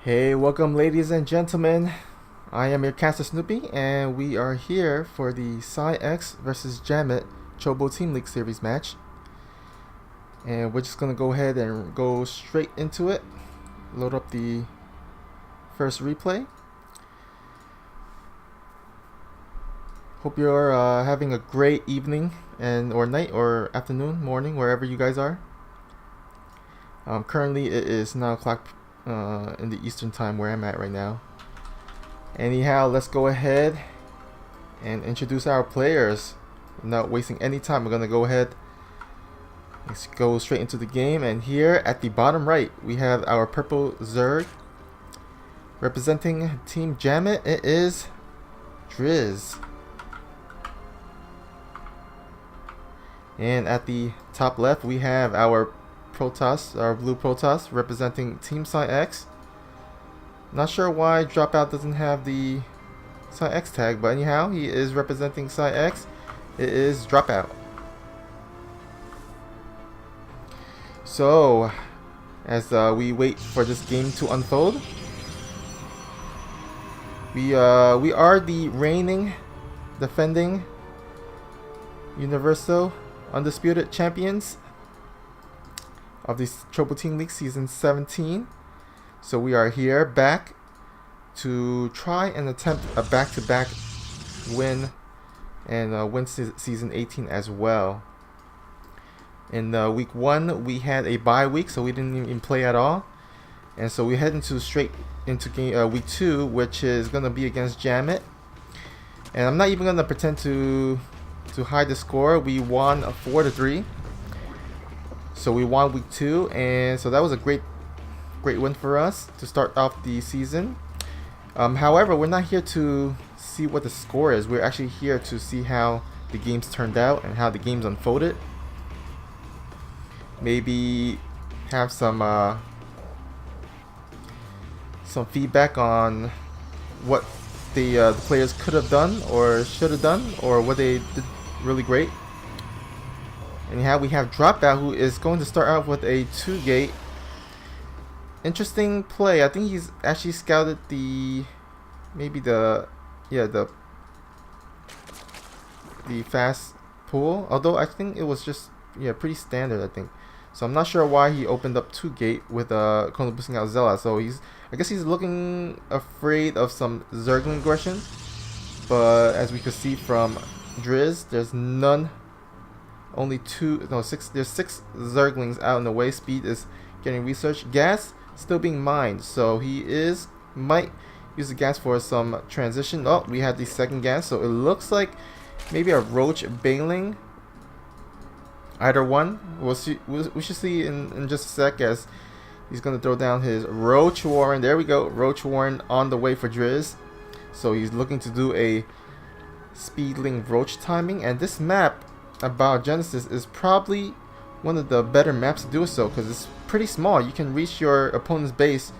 Hey, welcome ladies and gentlemen. I am your caster Snoopy, and we are here for the Psi-X versus JaMiT Chobo Team League Series match. And we're just going to go ahead and go straight into it. Load up the first replay. Hope you're having a great evening and or night or afternoon, morning, wherever you guys are. Currently it is 9 o'clock in the Eastern time where I'm at right now. Anyhow, let's go ahead and introduce our players. Without wasting any time, we're gonna go ahead. Let's go straight into the game. And here at the bottom right, we have our purple Zerg. Representing Team JaMiT, it is Driz. And at the top left, we have our Protoss, our blue Protoss, representing Team Psi-X. Not sure why Dropout doesn't have the Psi-X tag, but anyhow, he is representing Psi-X. It is Dropout. So, as we wait for this game to unfold, we are the reigning, defending, Universal Undisputed Champions of the Chobo Team League Season 17. So we are here back to try and attempt a back-to-back win and win Season 18 as well. In week 1 we had a bye week, so we didn't even play at all. And so we head straight into week 2, which is going to be against JaMiT. And I'm not even going to pretend to hide the score. We won 4-3. So we won week 2, and so that was a great win for us to start off the season. However, we're not here to see what the score is. We're actually here to see how the games turned out and how the games unfolded. Maybe have some feedback on what the players could have done or should have done, or what they did really great. Anyhow, we have Dropout, who is going to start out with a 2-gate. Interesting play. I think he's actually scouted the fast pool. Although I think it was just pretty standard, I think. So I'm not sure why he opened up 2-gate with currently boosting out Zella. So I guess he's looking afraid of some Zergling aggression. But as we could see from Driz, there's none. Only 6. There's 6 Zerglings out in the way. Speed is getting researched. Gas still being mined, so he might use the gas for some transition. Oh, we had the second gas, so it looks like maybe a Roach bailing. Either one. We'll see. We should see in just a sec, as he's gonna throw down his Roach Warren. There we go. Roach Warren on the way for Driz. So he's looking to do a Speedling Roach timing, and this map about Genesis is probably one of the better maps to do so, because it's pretty small. You can reach your opponent's base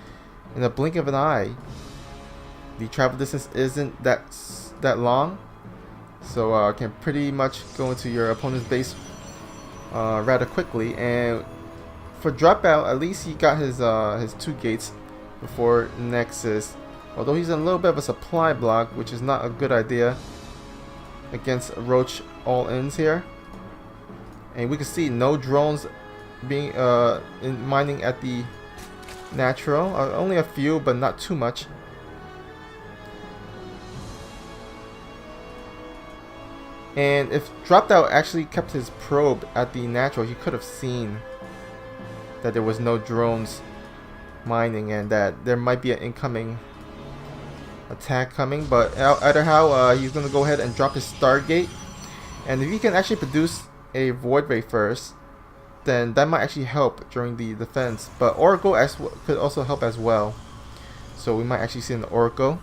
in a blink of an eye. The travel distance isn't that long, so can pretty much go into your opponent's base rather quickly. And for Dropout, at least he got his 2 gates before Nexus, although he's in a little bit of a supply block, which is not a good idea against Roach all-ins here. And we can see no drones being mining at the natural. Only a few, but not too much. And if Dropout actually kept his probe at the natural, he could have seen that there was no drones mining and that there might be an incoming attack coming. But either how, he's gonna go ahead and drop his Stargate, and if he can actually produce a Void Ray first, then that might actually help during the defense. But Oracle could also help as well, so we might actually see an Oracle.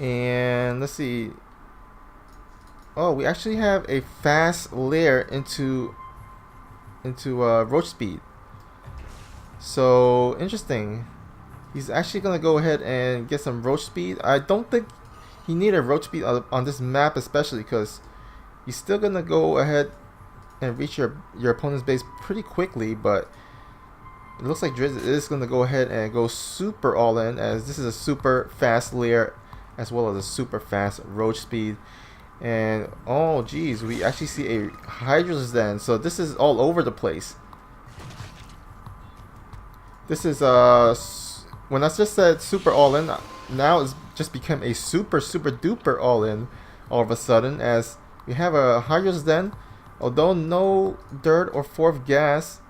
And let's see. Oh, we actually have a fast layer into Roach Speed. So interesting. He's actually gonna go ahead and get some Roach Speed. I don't think he needed Roach Speed on this map, especially because he's still gonna go ahead and reach your opponent's base pretty quickly. But it looks like Driz is gonna go ahead and go super all in, as this is a super fast layer as well as a super fast Roach Speed. And oh geez, we actually see a Hydra's Den, so this is all over the place. This is when I just said super all in, now it's just become a super duper all in all of a sudden, as we have a Hydra's Den, although no dirt or fourth gas,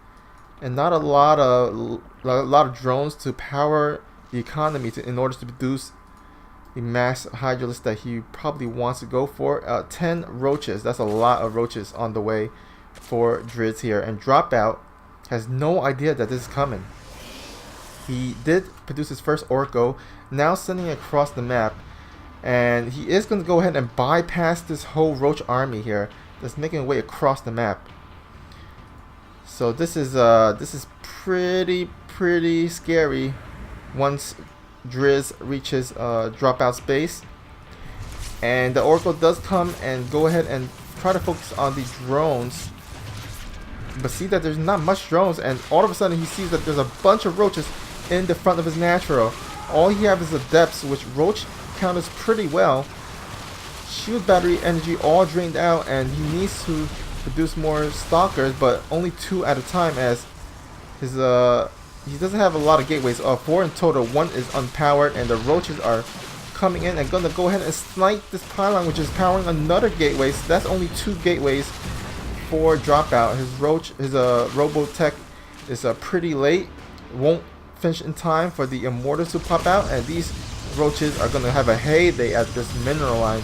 and not a lot of drones to power the economy in order to produce the mass Hydralisk that he probably wants to go for. 10 roaches, that's a lot of roaches on the way for Driz here, and Dropout has no idea that this is coming. He did produce his first Orko, now sending it across the map, and he is going to go ahead and bypass this whole Roach army here that's making its way across the map. So this is pretty scary once Driz reaches Dropout space. And the Oracle does come and go ahead and try to focus on the drones, but see that there's not much drones, and all of a sudden he sees that there's a bunch of roaches in the front of his natural. All he has is the depths, which Roach counters pretty well. Shield battery energy all drained out, and he needs to produce more stalkers, but only 2 at a time, as his he doesn't have a lot of gateways. 4 in total. 1 is unpowered, and the roaches are coming in and gonna go ahead and snipe this pylon, which is powering another gateway. So that's only 2 gateways for Dropout. His Robotech is pretty late. Won't finish in time for the Immortals to pop out, and these roaches are gonna have a heyday at this mineral line,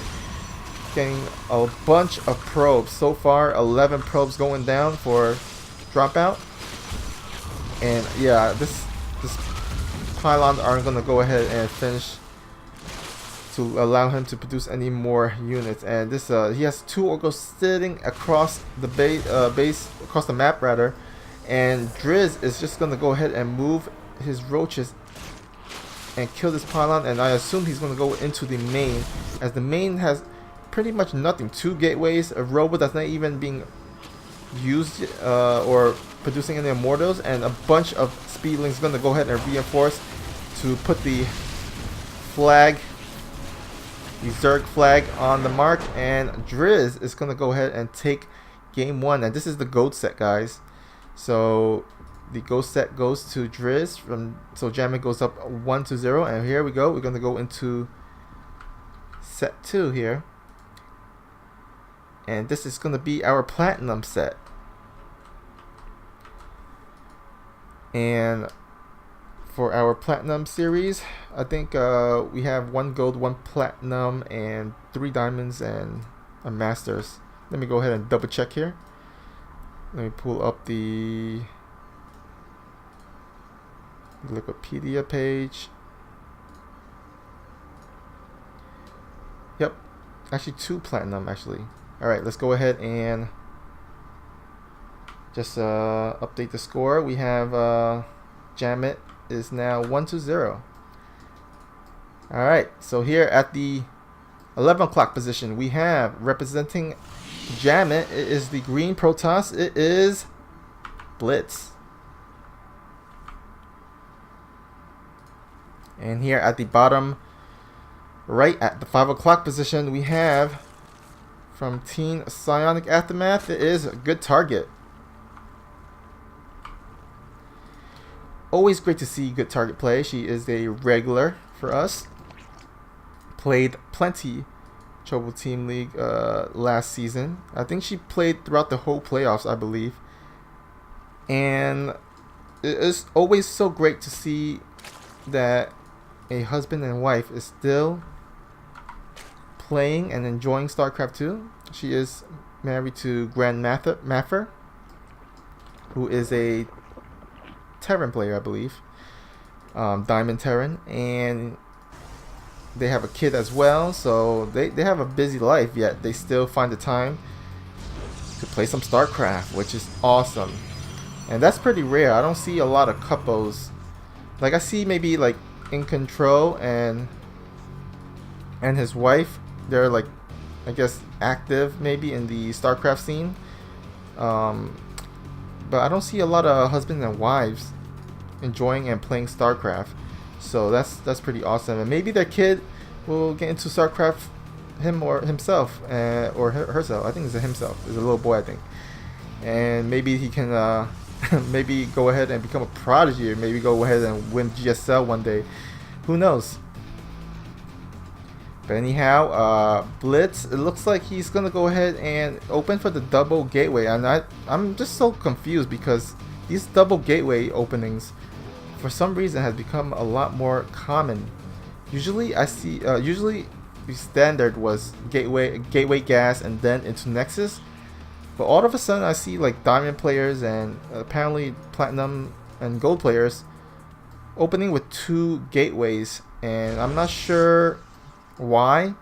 getting a bunch of probes. So far, 11 probes going down for Dropout. And yeah, this pylons aren't gonna go ahead and finish to allow him to produce any more units. And this he has 2 Orcos sitting across the base across the map rather, and Driz is just gonna go ahead and move his roaches and kill this pylon. And I assume he's gonna go into the main, as the main has pretty much nothing. 2 gateways, a robot that's not even being used or producing any Immortals, and a bunch of Speedlings gonna go ahead and reinforce to put the flag, the Zerg flag, on the mark. And Driz is gonna go ahead and take game 1, and this is the gold set, guys. So the gold set goes to Driz so JaMiT goes up 1-0, and here we go. We're gonna go into set 2 here, and this is gonna be our platinum set. And for our platinum series, I think we have 1 gold, 1 platinum, and 3 diamonds and a masters. Let me go ahead and double check here. Let me pull up the Wikipedia page. Yep, actually 2 platinum actually. Alright, let's go ahead and just update the score. We have JaMiT is now 1-0. Alright, so here at the 11 o'clock position, we have, representing JaMiT, it is the green Protoss. It is Blitz. And here at the bottom right at the 5 o'clock position, we have, from Team Psionic Aftermath, it is Good Target. Always great to see Good Target play. She is a regular for us. Played plenty Trouble Team League last season. I think she played throughout the whole playoffs, I believe. And it is always so great to see that a husband and wife is still playing and enjoying StarCraft 2. She is married to Grand Maffer, who is a Terran player, I believe. Diamond Terran. And they have a kid as well, so they have a busy life, yet they still find the time to play some StarCraft, which is awesome. And that's pretty rare. I don't see a lot of couples. Like, I see maybe like In Control and his wife. They're like, I guess, active maybe in the StarCraft scene. But I don't see a lot of husbands and wives enjoying and playing StarCraft. So that's pretty awesome. And maybe their kid will get into StarCraft, him or himself, or herself. I think it's a himself. It's a little boy, I think. And maybe he can maybe go ahead and become a prodigy, or maybe go ahead and win GSL one day. Who knows? But anyhow, Blitz, it looks like he's gonna go ahead and open for the double gateway, and I'm just so confused because these double gateway openings, for some reason, has become a lot more common. Usually, I see usually the standard was gateway gas and then into Nexus, but all of a sudden I see like diamond players and apparently platinum and gold players opening with 2 gateways, and I'm not sure why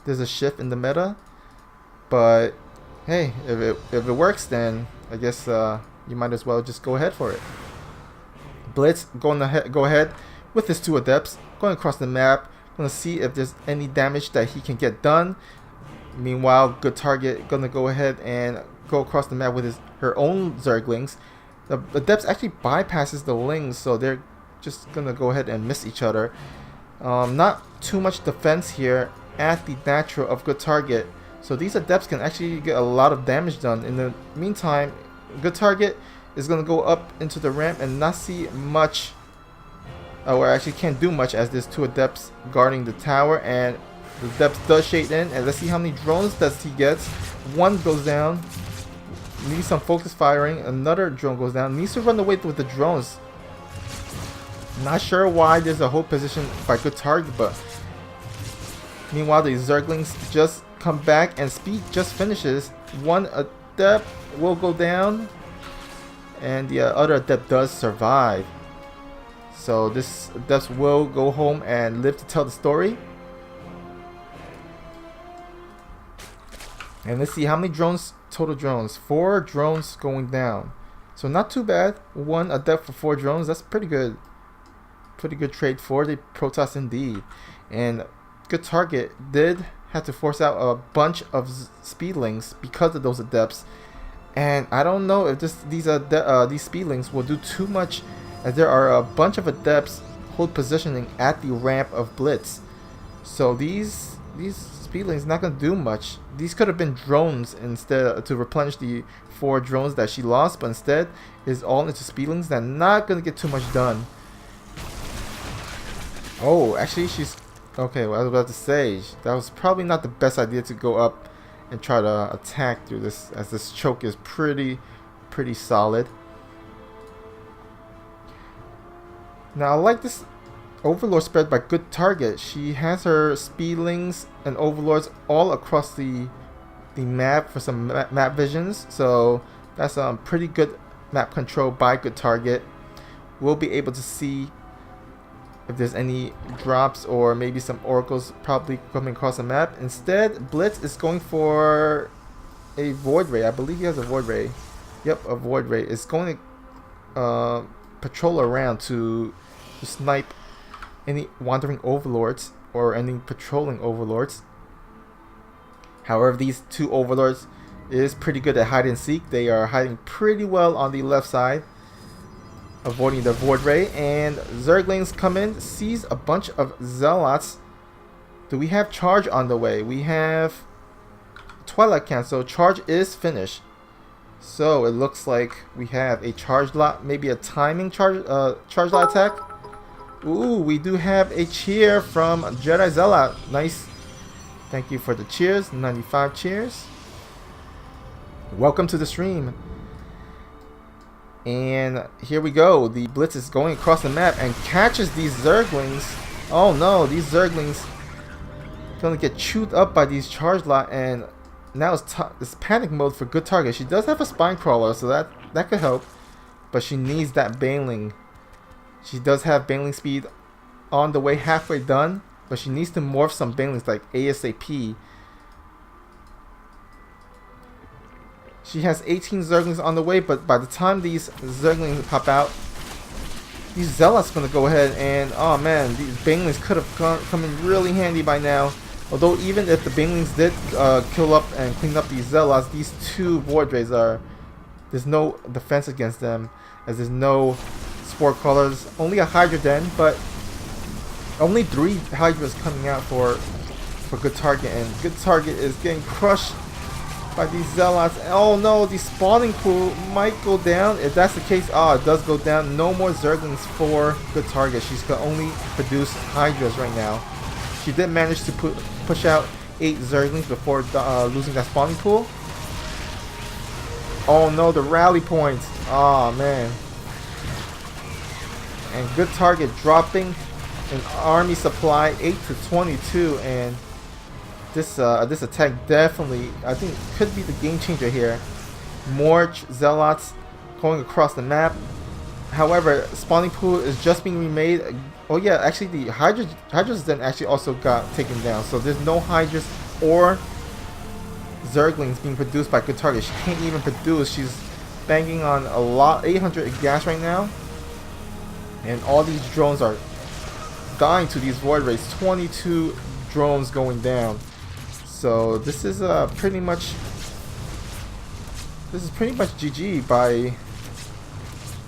there's a shift in the meta, but hey, if it works, then I guess you might as well just go ahead for it. Blitz go ahead with his 2 adepts, going across the map, gonna see if there's any damage that he can get done. Meanwhile, Good Target gonna go ahead and go across the map with her own Zerglings. The adepts actually bypasses the Lings, so they're just gonna go ahead and miss each other. Not too much defense here at the natural of Good Target, so these adepts can actually get a lot of damage done. In the meantime, Good Target is going to go up into the ramp and not see much, or actually can't do much, as there's 2 adepts guarding the tower, and the adepts does shade in, and let's see how many drones does he gets. 1 goes down, needs some focus firing, another drone goes down, needs to run away with the drones. Not sure why there's a hold position by Good Target, but meanwhile the Zerglings just come back and speed just finishes. 1 adept will go down, and the other adept does survive. So this adept will go home and live to tell the story. And let's see how many drones, total drones. 4 drones going down. So not too bad. 1 adept for 4 drones. That's pretty good. Pretty good trade for the Protoss indeed. And Good Target did have to force out a bunch of speedlings because of those adepts. And I don't know if these speedlings will do too much, as there are a bunch of adepts hold positioning at the ramp of Blitz. So these speedlings not gonna do much. These could have been drones instead, to replenish the 4 drones that she lost, but instead is all into speedlings that not gonna get too much done. Oh, actually she's okay. Well, I was about to say that was probably not the best idea to go up and try to attack through this, as this choke is pretty solid. Now I like this Overlord spread by Good Target. She has her speedlings and overlords all across the map for some map visions, so that's pretty good map control by Good Target. We'll be able to see if there's any drops or maybe some oracles probably coming across the map. Instead, Blitz is going for a Void Ray. I believe he has a Void Ray. Yep, a Void Ray. Is going to patrol around to snipe any wandering overlords or any patrolling overlords. However, these 2 overlords is pretty good at hide and seek. They are hiding pretty well on the left side, avoiding the Void Ray, and Zerglings come in, sees a bunch of Zealots. Do we have charge on the way? We have Twilight Cancel. Charge is finished. So it looks like we have a charge lot, maybe a timing charge lot attack. Ooh, we do have a cheer from Jedi Zealot. Nice Thank you for the cheers. 95 cheers. Welcome to the stream. And here we go. The Blitz is going across the map and catches these Zerglings. Oh no, these Zerglings gonna get chewed up by these charge lot, and now it's panic mode for Good Target. She does have a spine crawler, so that could help, but she needs that Baneling. She does have Baneling speed on the way, halfway done, but she needs to morph some Banelings like ASAP. She has 18 Zerglings on the way, but by the time these Zerglings pop out, these Zealots gonna go ahead and, oh man, these Banelings could have come in really handy by now. Although even if the Banelings did kill up and clean up these Zealots, these two Void Rays there's no defense against them, as there's no Spore Crawlers, only a Hydra Den, but only 3 Hydras coming out for Good Target, and Good Target is getting crushed by these Zealots. Oh no, the spawning pool might go down. If that's the case, it does go down. No more Zerglings for Good Target. She's can only produce Hydras right now. She did manage to push out 8 Zerglings before losing that spawning pool. Oh no, the rally points. Oh man. And Good Target dropping an army supply 8 to 22, and this attack definitely, I think, could be the game changer here. More Zealots going across the map. However, spawning pool is just being remade. Oh yeah, actually the Hydras then actually also got taken down. So there's no Hydras or Zerglings being produced by Good Target. She can't even produce. She's banking on a lot, 800 gas right now. And all these drones are dying to these Void Rays. 22 drones going down. So this is pretty much GG by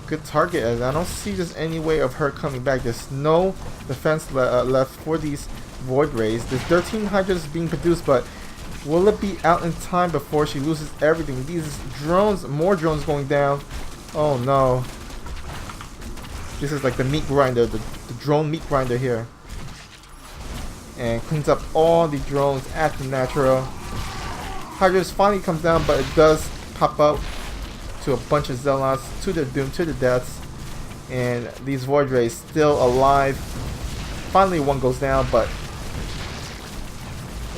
Good Target, as I don't see there's any way of her coming back. There's no defense left for these Void Rays. There's 13 Hydras being produced, but will it be out in time before she loses everything? These drones, more drones going down. Oh no. This is like the meat grinder, the drone meat grinder here. And cleans up all the drones at the natural. Hydras finally comes down, but it does pop out to a bunch of Zealots, to their doom, to their deaths. And these Void Rays still alive. Finally one goes down, but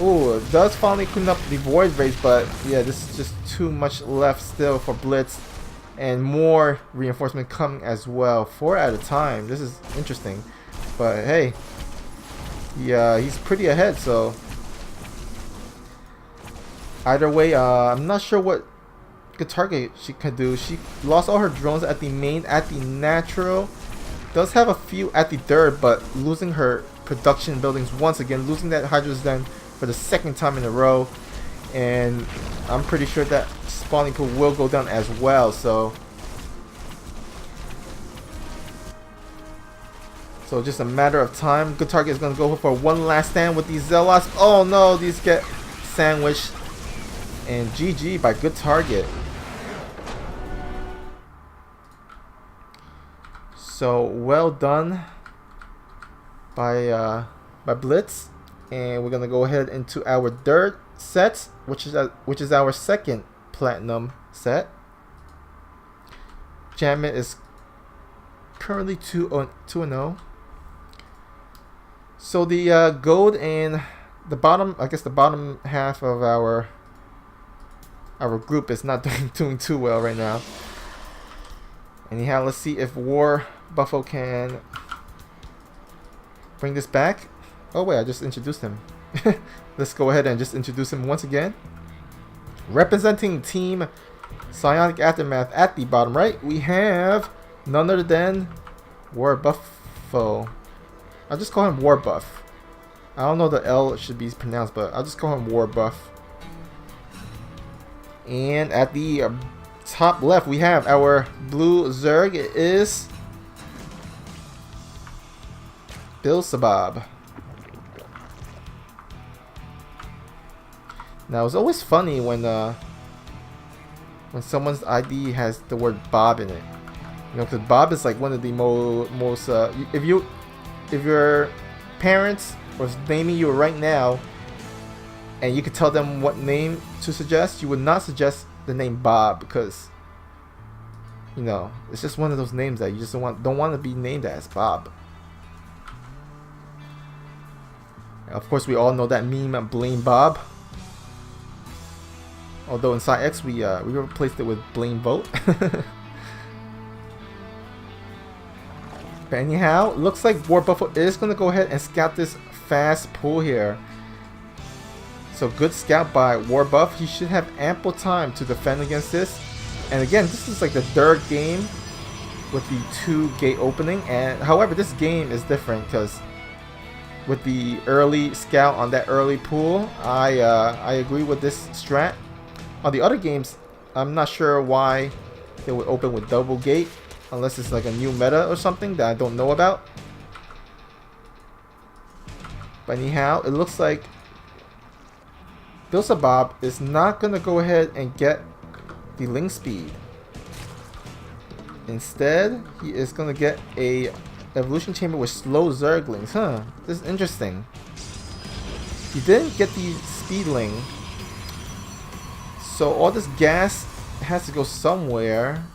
ooh, it does finally clean up the Void Rays, but yeah, this is just too much left still for Blitz. And more reinforcement coming as well, 4 at a time. This is interesting, but hey, yeah, he's pretty ahead. So either way, I'm not sure what Good Target she can do. She lost all her drones at the main, at the natural. Does have a few at the third, but losing her production buildings once again, losing that Hydra's Den for the 2nd time in a row. And I'm pretty sure that spawning pool will go down as well. So just a matter of time. Good Target is going to go for one last stand with these Zealots. Oh no, these get sandwiched. And GG by Good Target. So well done by Blitz. And we're going to go ahead into our third set, which is our 2nd platinum set. JaMiT is currently 2-0. So the gold and the bottom, I guess the bottom half of our group is not doing too well right now. Anyhow, let's see if War Buffo can bring this back. Oh wait, I just introduced him. Let's go ahead and just introduce him once again. Representing Team Psionic Aftermath at the bottom right, we have none other than War Buffo. I'll just call him War Buff. I don't know the L should be pronounced, but I'll just call him War Buff. And at the top left, we have our blue Zerg. It is Bill Sabab. Now it's always funny when someone's ID has the word Bob in it. You know, because Bob is like one of the most if your parents was naming you right now, and you could tell them what name to suggest, you would not suggest the name Bob, because you know it's just one of those names that you just don't want to be named as Bob. Of course, we all know that meme, Blame Bob. Although in Side X we replaced it with Blame Vote. But anyhow, looks like War Buffalo is going to go ahead and scout this fast pull here. So good scout by War Buff. He should have ample time to defend against this. And again, this is like the third game with the 2-gate opening. And however, this game is different because with the early scout on that early pull, I agree with this strat. On the other games, I'm not sure why they would open with double gate. Unless it's like a new meta or something that I don't know about. But anyhow, it looks like Beelzebub is not going to go ahead and get the Ling Speed. Instead, he is going to get a Evolution Chamber with slow Zerglings. Huh, this is interesting. He didn't get the Speedling. So all this gas has to go somewhere.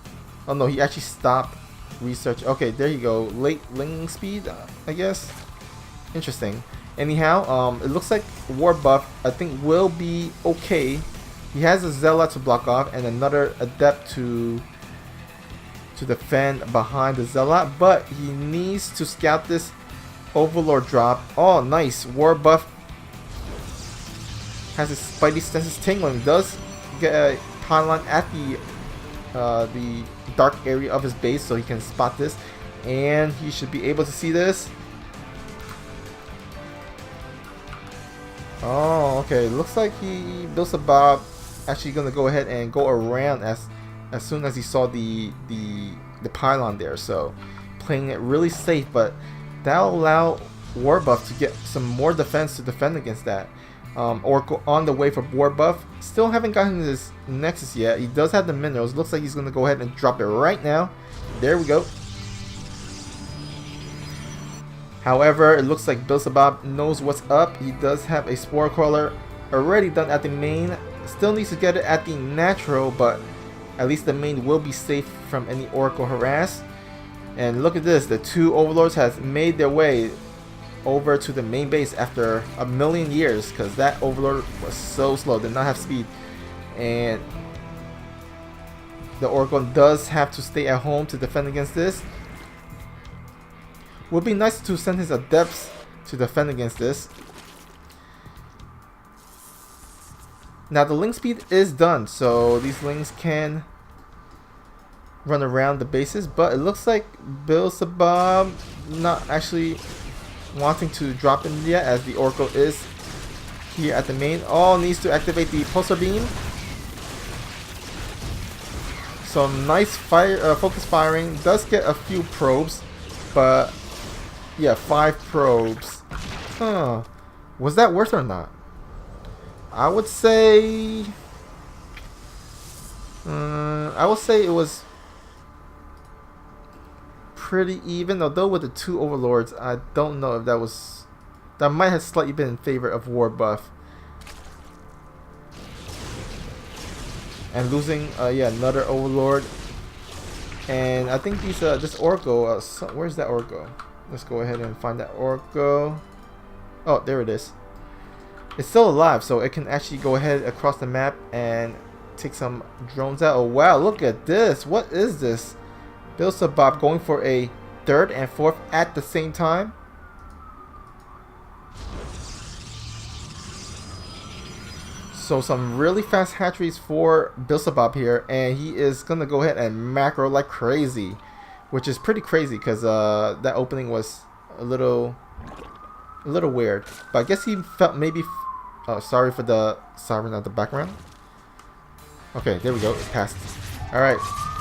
Oh no, he actually stopped research. Okay, there you go. Late Ling Speed, I guess. Interesting. Anyhow, it looks like War Buff, I think, will be okay. He has a Zealot to block off and another Adept to defend behind the Zealot, but he needs to scout this Overlord drop. Oh, nice. War Buff has his Spidey senses tingling. Does get a pylon at the dark area of his base, so he can spot this, and he should be able to see this. Oh, okay. Looks like he Beelzebub actually gonna go ahead and go around as soon as he saw the pylon there. So playing it really safe, but that'll allow War Buff to get some more defense to defend against that. Oracle on the way for War Buff. Still haven't gotten his Nexus yet. He does have the minerals. Looks like he's going to go ahead and drop it right now. There we go. However, it looks like Beelzebub knows what's up. He does have a Spore Crawler already done at the main. Still needs to get it at the natural, but at least the main will be safe from any Oracle harass. And look at this. The two Overlords has made their way over to the main base after a million years, because that Overlord was so slow, did not have speed, and the Oracle does have to stay at home to defend against this. Would be nice to send his Adepts to defend against this. Now the Ling Speed is done, so these Lings can run around the bases, but it looks like Beelzebub not actually wanting to drop in yet, as the Oracle is here at the main. Oh, needs to activate the Pulsar Beam. So nice fire, focus firing. Does get a few probes, but yeah, 5 probes. Huh. Was that worth it or not? I would say it was pretty even, although with the 2 Overlords, I don't know if that might have slightly been in favor of War Buff. And losing yeah, another Overlord. And I think these this Oracle, where's that Oracle? Let's go ahead and find that Oracle. Oh, there it is. It's still alive, so it can actually go ahead across the map and take some drones out. Oh wow, look at this. What is this? Beelzebub going for a 3rd and 4th at the same time. So some really fast hatcheries for Beelzebub here, and he is gonna go ahead and macro like crazy, which is pretty crazy because that opening was a little weird. But I guess he felt maybe. Oh, sorry for the siren at the background. Okay, there we go. It passed. All right.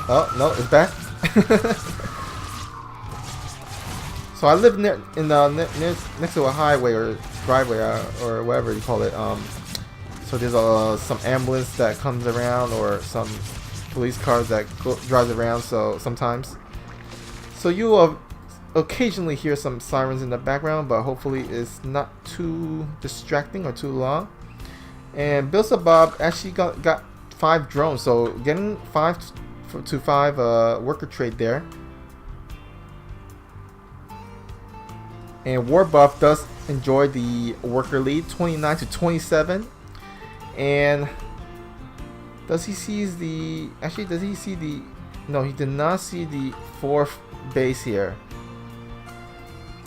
Oh no, it's back. So I live near next to a highway or driveway or whatever you call it. So there's some ambulance that comes around or some police cars that drives around. So sometimes, so you will occasionally hear some sirens in the background, but hopefully it's not too distracting or too long. And Bilsabab actually got 5 drones, so getting 5 to 5 worker trade there. And Warbuff does enjoy the worker lead, 29 to 27. And does he see the... Actually, does he see the... No, he did not see the 4th base here.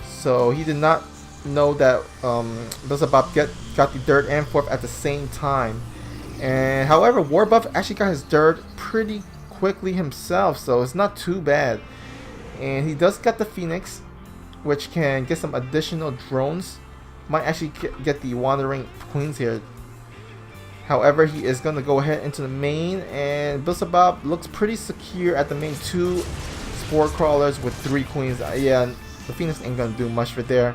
So he did not know that Bilsabab got the dirt and 4th at the same time. And however, Warbuff actually got his dirt pretty quickly himself, so it's not too bad. And he does get the Phoenix, which can get some additional drones. Might actually get the Wandering Queens here. However, he is going to go ahead into the main, and Bilsabab looks pretty secure at the main. 2 Spore Crawlers with 3 Queens. Yeah, the Phoenix ain't going to do much for there.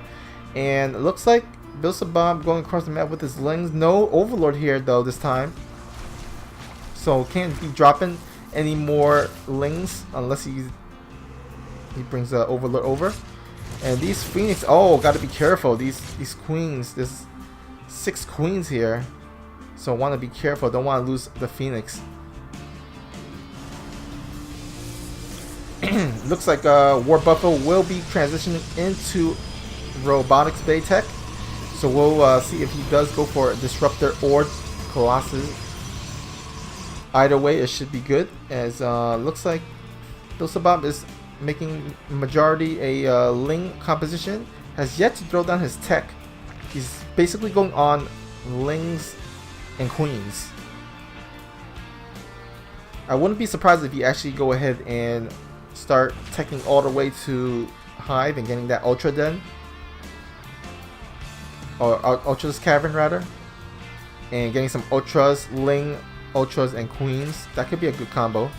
And it looks like Bilsabab going across the map with his Lings. No Overlord here though this time. So can't be dropping any more Lings unless he brings the Overlord over. And these Phoenix, oh, gotta be careful. These Queens, there's 6 Queens here. So want to be careful, don't want to lose the Phoenix. Looks like Warbuffo will be transitioning into Robotics Bay Tech. So we'll see if he does go for Disruptor or Colossus. Either way, it should be good, as looks like Bilsabab is making majority a Ling composition. Has yet to throw down his tech. He's basically going on Lings and Queens. I wouldn't be surprised if he actually go ahead and start teching all the way to Hive and getting that Ultra Den. Or Ultra's Cavern rather. And getting some Ultras, Ling, Ultras, and Queens. That could be a good combo.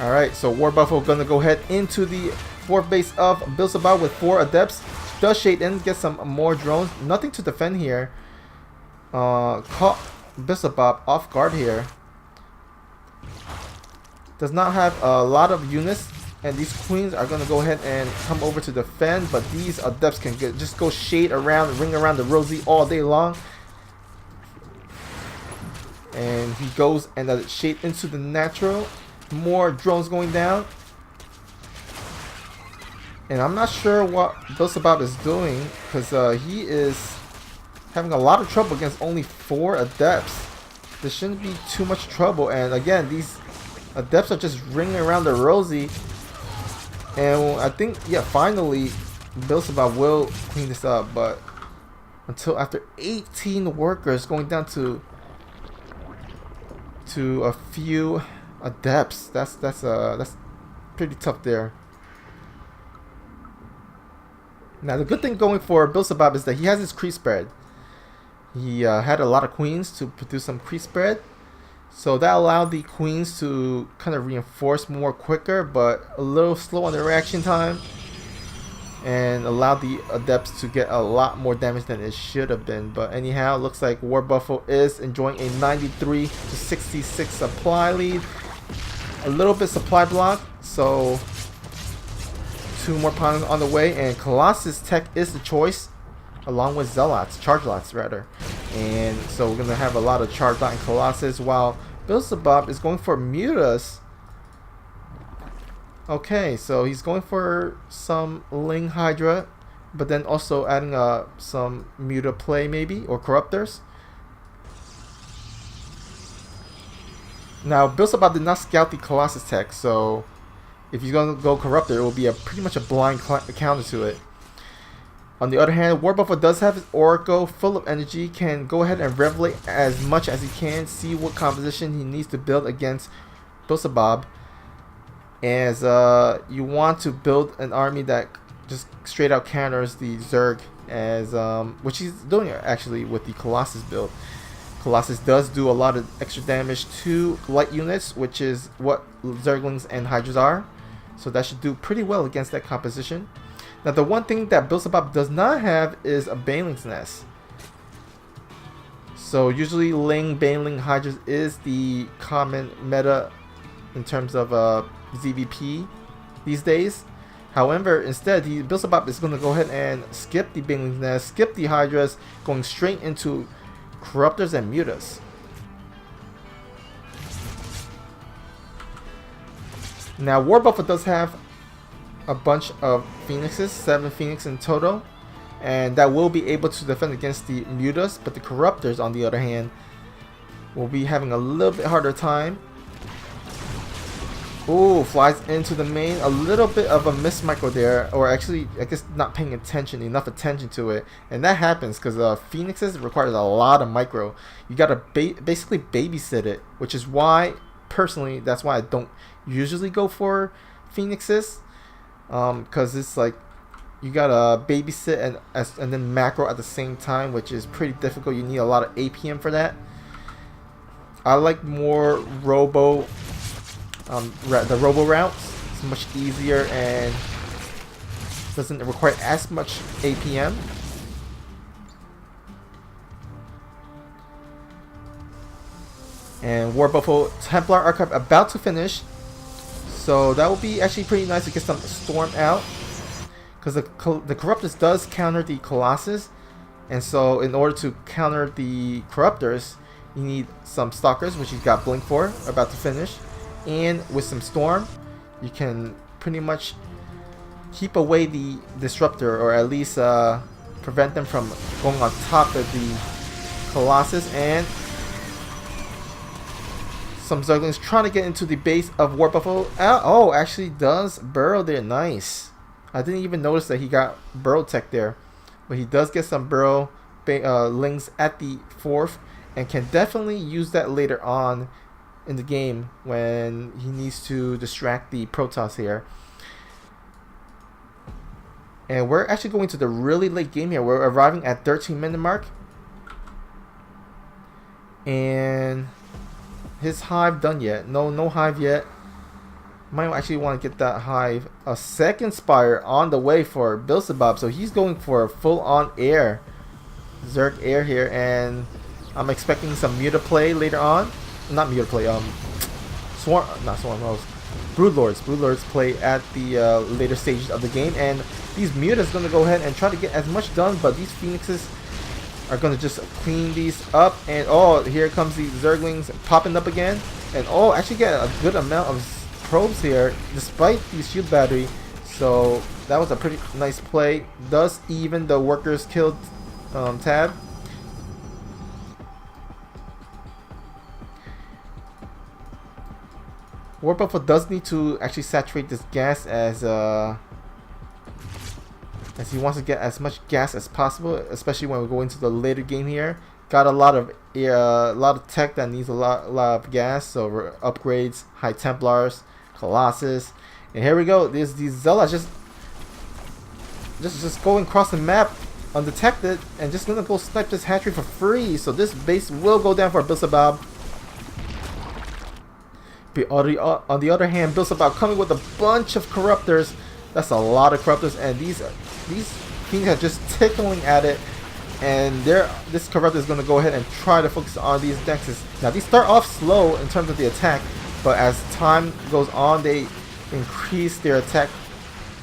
Alright, so Warbuffo gonna go ahead into the 4th base of Bilsabab with 4 Adepts. Does shade in, get some more drones. Nothing to defend here. Caught Bilsabab off guard here. Does not have a lot of units. And these Queens are going to go ahead and come over to defend. But these Adepts can just go shade around, ring around the Rosie all day long. And he goes and shade into the natural. More drones going down. And I'm not sure what Bilsabab is doing, because he is having a lot of trouble against only 4 Adepts. There shouldn't be too much trouble. And again, these Adepts are just ringing around the Rosie. And I think, yeah, finally Bilsabab will clean this up. But until after 18 workers going down to a few Adepts, that's pretty tough there. Now the good thing going for Bilsabab is that he has his creep spread. He had a lot of Queens to produce some creep spread, so that allowed the Queens to kind of reinforce more quicker, but a little slow on the reaction time, and allowed the Adepts to get a lot more damage than it should have been. But anyhow, it looks like Warbuffo is enjoying a 93 to 66 supply lead. A little bit supply block, so 2 more pylons on the way, and Colossus tech is the choice, along with Zealots, Charge Lots rather. And so we're gonna have a lot of Charge Lot and Colossus, while Bilsabab is going for Mutas. Okay, so he's going for some Ling Hydra, but then also adding some Muta play maybe, or Corruptors. Now Bilsabab did not scout the Colossus tech, so if he's going to go Corruptor, it will be pretty much a blind counter to it. On the other hand, Warbuffo does have his Oracle full of energy, can go ahead and revelate as much as he can, see what composition he needs to build against Bilsabab. As you want to build an army that just straight out counters the Zerg, as which he's doing actually with the Colossus build. Colossus does do a lot of extra damage to light units, which is what Zerglings and Hydras are. So that should do pretty well against that composition. Now the one thing that Bilsabab does not have is a Baneling's Nest. So usually Ling, Baneling, Hydras is the common meta in terms of ZVP these days. However, instead, Beelzebub is going to go ahead and skip the Bangling's Nest, skip the Hydras, going straight into Corruptors and Mutas. Now, War Buffalo does have a bunch of Phoenixes, 7 Phoenix in total, and that will be able to defend against the Mutas, but the Corruptors, on the other hand, will be having a little bit harder time. Ooh, flies into the main. A little bit of a miss micro there, or actually, I guess not paying enough attention to it. And that happens because Phoenixes requires a lot of micro. You gotta basically babysit it, which is why, personally, that's why I don't usually go for Phoenixes. Because it's like, you gotta babysit and then macro at the same time, which is pretty difficult. You need a lot of APM for that. I like more the robo routes. It's much easier and doesn't require as much APM. And War Buffalo Templar Archive about to finish, so that will be actually pretty nice to get some Storm out, because the Corruptors does counter the Colossus, and so in order to counter the Corruptors, you need some Stalkers, which you got Blink for, about to finish. And with some Storm, you can pretty much keep away the Disruptor, or at least prevent them from going on top of the Colossus. And some Zerglings trying to get into the base of War Buffalo. Oh, actually does burrow there. Nice. I didn't even notice that he got burrow tech there, but he does get some burrow lings at the 4th, and can definitely use that later on in the game when he needs to distract the Protoss here. And we're actually going to the really late game here. We're arriving at 13-minute mark, and his hive done yet? No hive yet. Might actually want to get that hive. A second Spire on the way for Beelzebub, so he's going for a full-on air, Zerg air here, and I'm expecting some Muta play later on. Not Muta play, Swarm, not Swarm Rose. Broodlords play at the later stages of the game, and these Mutas going to go ahead and try to get as much done, but these Phoenixes are going to just clean these up. And oh, here comes the Zerglings popping up again, and oh, actually get a good amount of probes here despite the shield battery. So that was a pretty nice play. Does even the workers killed tab. War Buffalo does need to actually saturate this gas as he wants to get as much gas as possible, especially when we go into the later game here. Got a lot of tech that needs a lot of gas, so upgrades, High Templars, Colossus, and here we go. There's these Zealots just going across the map undetected, and just gonna go snipe this hatchery for free. So this base will go down for Beelzebub. On the other hand, Beelzebub coming with a bunch of Corruptors. That's a lot of Corruptors, and these Phoenix are just tickling at it. And this Corruptor is going to go ahead and try to focus on these Nexus. Now these start off slow in terms of the attack, but as time goes on, they increase their attack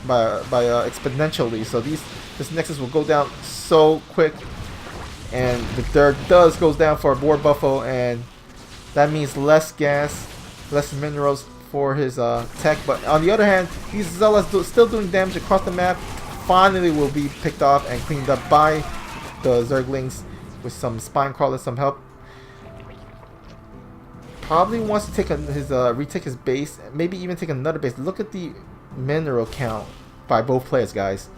by exponentially. So this Nexus will go down so quick, and the third goes down for War Buffalo, and that means less gas, less minerals for his tech. But on the other hand, these Zealots still doing damage across the map. Finally will be picked off and cleaned up by the Zerglings with some Spine Crawlers, some help. Probably wants to take retake his base, maybe even take another base. Look at the mineral count by both players, guys.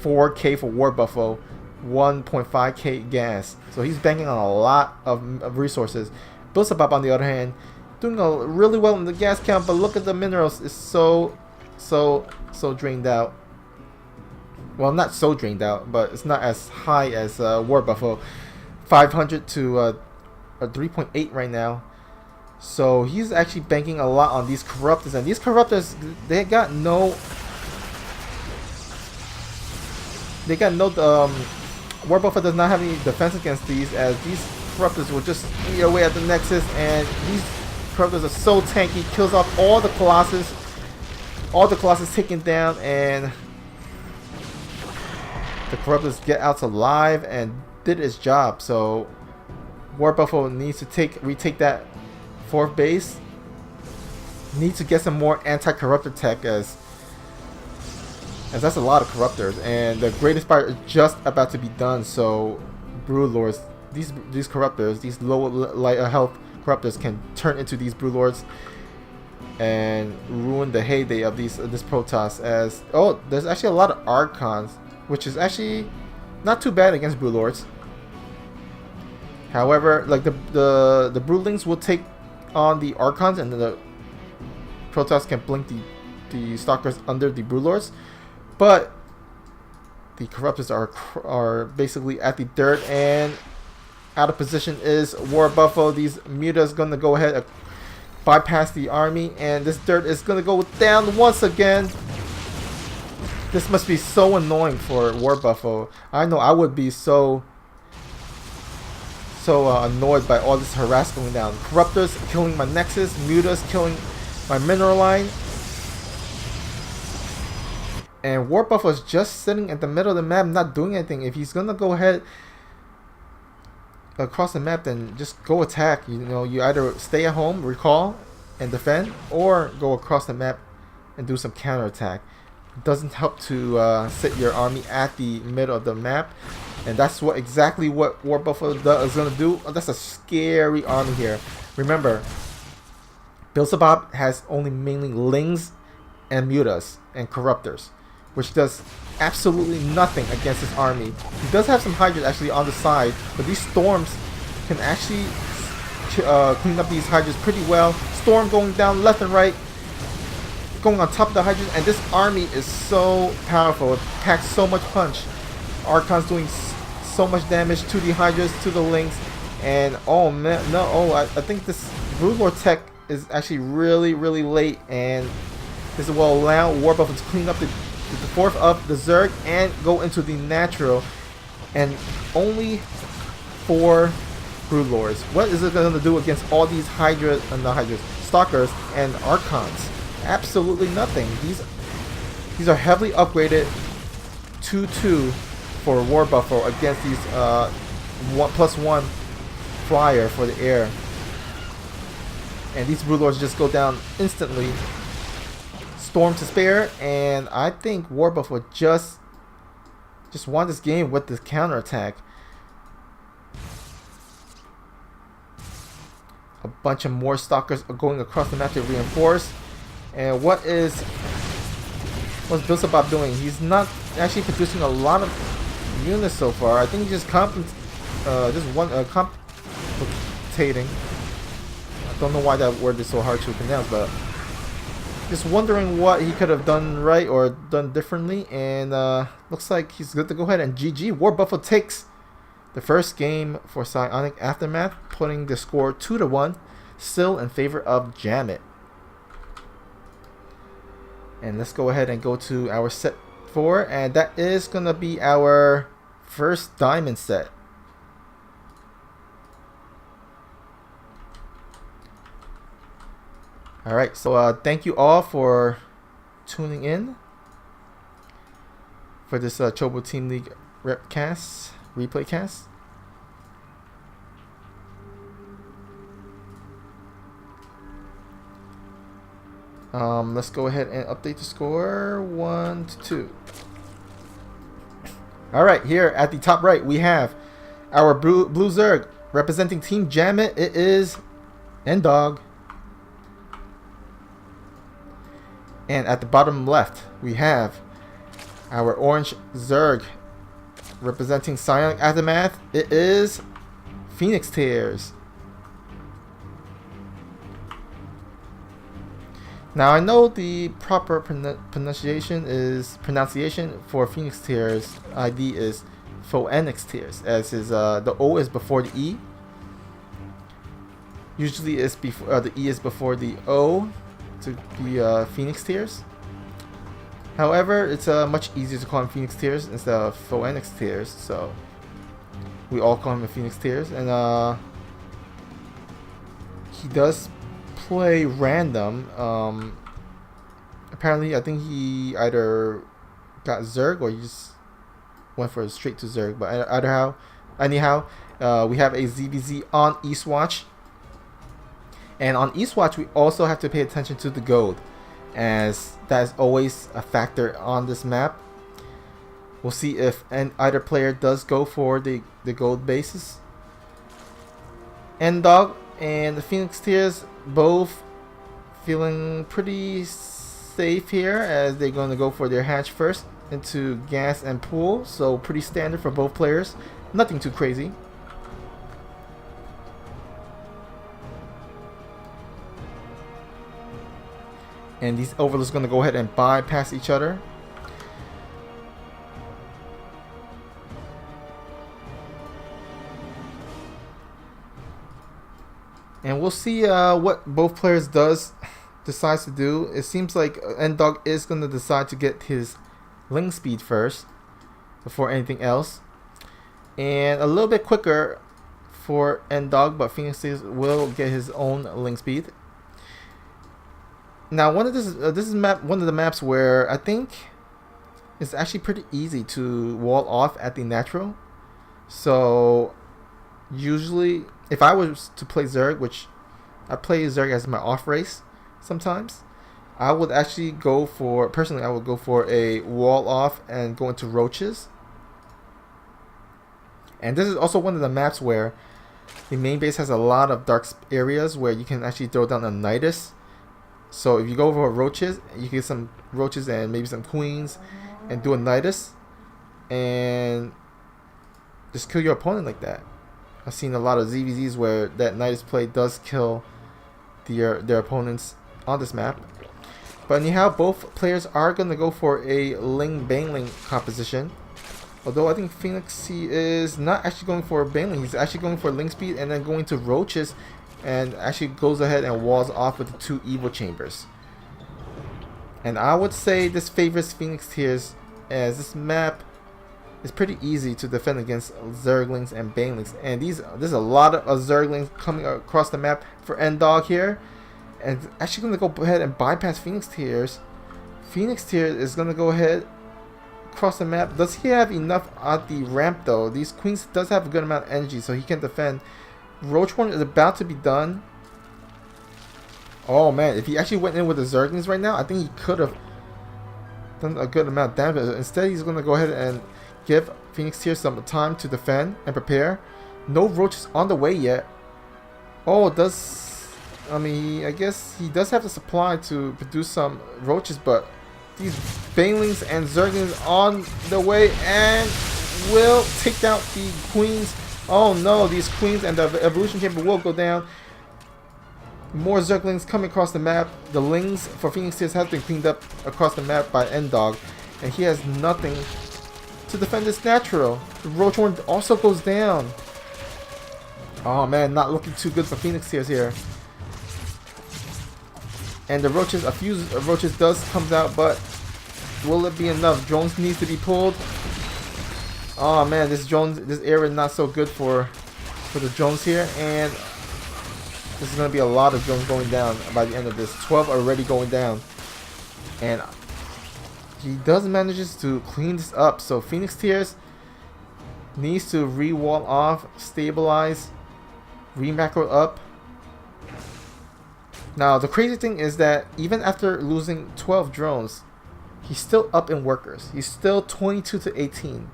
4K for War Buffalo, 1.5K gas. So he's banking on a lot of resources. Beelzebub, on the other hand, doing really well in the gas count, but look at the minerals. It's so drained out. Well, not so drained out, but it's not as high as War Buffalo. 500 to 3.8 right now. So he's actually banking a lot on these Corruptors, and these Corruptors, they got no War Buffalo does not have any defense against these, as these Corruptors will just eat away at the Nexus, and these Corruptors are so tanky, kills off all the Colossus taken down, and the Corruptors get out alive and did its job. So War Buffalo needs to retake that 4th base. Needs to get some more anti-corruptor tech as that's a lot of corruptors, and the greatest fire is just about to be done. So Broodlords, these corruptors, these low light health corruptors can turn into these Broodlords and ruin the heyday of this Protoss. As there's actually a lot of Archons, which is actually not too bad against Broodlords. However, like the Broodlings will take on the Archons, and then the Protoss can blink the Stalkers under the Broodlords. But the Corruptors are basically at the dirt, and out of position is War Buffalo. These Mutas gonna go ahead and bypass the army, and this dirt is gonna go down once again. This must be so annoying for War Buffalo. I know I would be so annoyed by all this harass going down. Corruptors killing my Nexus, Mutas killing my mineral line. And War Buffalo is just sitting at the middle of the map, not doing anything. If he's gonna go ahead across the map, then just go attack. You know, you either stay at home, recall, and defend, or go across the map and do some counterattack. It doesn't help to sit your army at the middle of the map, and that's exactly what War Buffalo is gonna do. That's a scary army here. Remember, Beelzebub has only mainly Lings and Mutas and Corruptors, which does absolutely nothing against his army. He does have some Hydras actually on the side, but these Storms can actually clean up these Hydras pretty well. Storm going down left and right, going on top of the Hydras, and this army is so powerful. It packs so much punch. Archon's doing so much damage to the Hydras, to the Lings, and oh man, no, I think this Broodlord tech is actually really late, and this will allow War Buffalo to clean up the 4th of the Zerg and go into the natural, and only 4 Broodlords. What is it going to do against all these Stalkers and Archons? Absolutely nothing. These are heavily upgraded 2/2 for War Buffalo against these 1+1 flyer for the air, and these Broodlords just go down instantly. Storm to spare, and I think War Buffalo just won this game with this counterattack. A bunch of more Stalkers are going across the map to reinforce. And what's Beelzebub doing? He's not actually producing a lot of units so far. I think he's just complicating. I don't know why that word is so hard to pronounce, but just wondering what he could have done right or done differently, and looks like he's good to go ahead and GG. War Buffalo takes the first game for Psionic Aftermath, putting the score 2-1, still in favor of JaMiT. And let's go ahead and go to our set 4, and that is gonna be our first diamond set. Alright, so thank you all for tuning in for this Chobo Team League replay cast. Let's go ahead and update the score 1-2. Alright, here at the top right we have our Blue Zerg representing Team JaMiT. It is N-Dog. And at the bottom left, we have our orange Zerg representing Psionic Aftermath. It is Phoenix Tears. Now I know the proper pronunciation for Phoenix Tears ID is Phoenix Tears, as is the O is before the E. Usually it's before the E is before the O to be Phoenix Tears. However, it's much easier to call him Phoenix Tears instead of Phoenix Tears, so we all call him Phoenix Tears. And he does play random. Apparently, I think he either got Zerg or he just went for straight to Zerg. But anyhow, we have a ZVZ on Eastwatch. And on Eastwatch, we also have to pay attention to the gold, as that is always a factor on this map. We'll see if either player does go for the gold bases. N-Dog and the Phoenix Tears both feeling pretty safe here, as they're going to go for their hatch first into gas and pool. So pretty standard for both players. Nothing too crazy. And these overlords are going to go ahead and bypass each other. And we'll see what both players decides to do. It seems like N-Dog is going to decide to get his link speed first before anything else. And a little bit quicker for N-Dog, but Phoenix will get his own link speed. Now, this is one of the maps where I think it's actually pretty easy to wall off at the natural. So usually, if I was to play Zerg, which I play Zerg as my off race sometimes, I would actually go for, personally, I would go for a wall off and go into roaches. And this is also one of the maps where the main base has a lot of dark areas where you can actually throw down a Nidus. So if you go for roaches, you get some roaches and maybe some queens and do a Nidus and just kill your opponent like that. I've seen a lot of ZVZs where that Nidus play does kill their opponents on this map. But anyhow, both players are going to go for a Ling Baneling composition. Although I think Phoenix, he is not actually going for Baneling. He's actually going for Link Speed and then going to roaches, and actually goes ahead and walls off with the 2 Evil Chambers. And I would say this favors Phoenix Tears, as this map is pretty easy to defend against Zerglings and Banelings. And there's a lot of Zerglings coming across the map for N-Dog here. And actually going to go ahead and bypass Phoenix Tears. Phoenix Tears is going to go ahead across the map. Does he have enough at the ramp though? These queens does have a good amount of energy, so he can defend. Roach one is about to be done. Oh man, if he actually went in with the Zerglings right now, I think he could have done a good amount of damage. Instead, he's going to go ahead and give Phoenix Tears some time to defend and prepare. No roaches on the way yet. Oh, I guess he does have the supply to produce some roaches, but these Banelings and Zerglings on the way and will take out the queens. Oh no, these queens and the evolution chamber will go down. More Zerglings coming across the map. The Lings for Phoenix Tears have been cleaned up across the map by N-Dog, and he has nothing to defend this natural. The Roach one also goes down. Oh man, not looking too good for Phoenix Tears here. And the roaches, a few roaches does comes out, but will it be enough? Drones needs to be pulled. Oh man, this area is not so good for the drones here, and this is going to be a lot of drones going down by the end of this. 12 already going down, and he does manages to clean this up. So Phoenix Tears needs to re-wall off, stabilize, re-macro up. Now the crazy thing is that even after losing 12 drones, he's still up in workers. He's still 22 to 18.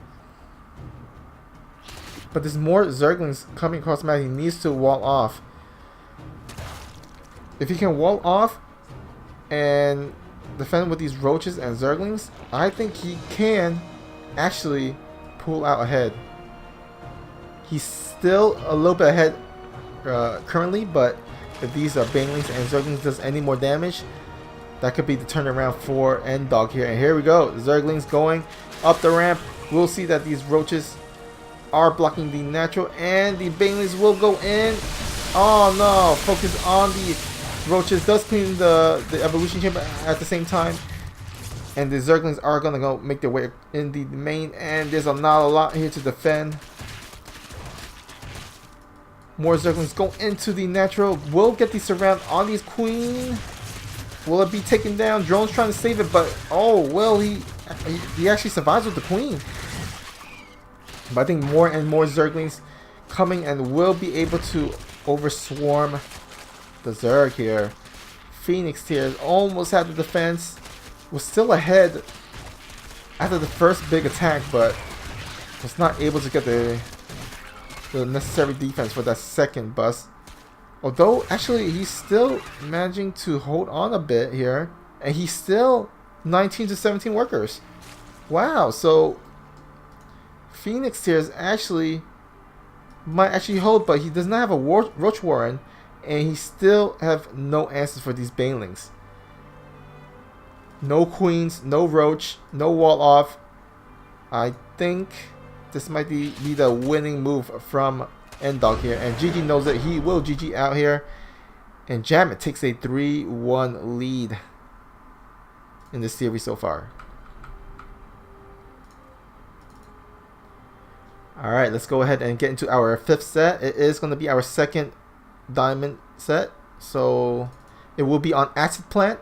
But there's more Zerglings coming across the map. He needs to wall off. If he can wall off and defend with these roaches and Zerglings, I think he can actually pull out ahead. He's still a little bit ahead currently, but if these Banelings and Zerglings does any more damage, that could be the turnaround for N-Dog here. And here we go. Zerglings going up the ramp. We'll see that these roaches are blocking the natural, and the Banelings will go in. Oh no, focus on the roaches. Does clean the evolution chamber at the same time. And the Zerglings are going to go make their way in the main, and there's not a lot here to defend. More Zerglings go into the natural. Will get the surround on these queen. Will it be taken down? Drone's trying to save it, but oh well, he actually survives with the queen. But I think more and more Zerglings coming and will be able to overswarm the Zerg here. Phoenix here almost had the defense. Was still ahead after the first big attack, but was not able to get the necessary defense for that second bust. Although, actually, he's still managing to hold on a bit here. And he's still 19 to 17 workers. Wow, so Phoenix here is actually might actually hold, but he does not have a Roach Warren, and he still have no answers for these Banelings. No Queens, no Roach, no Wall Off. I think this might be the winning move from N-Dog here, and GG knows that he will GG out here, and JaMiT takes a 3-1 lead in this series so far. Alright, let's go ahead and get into our 5th set. It is going to be our 2nd diamond set. So it will be on Acid Plant.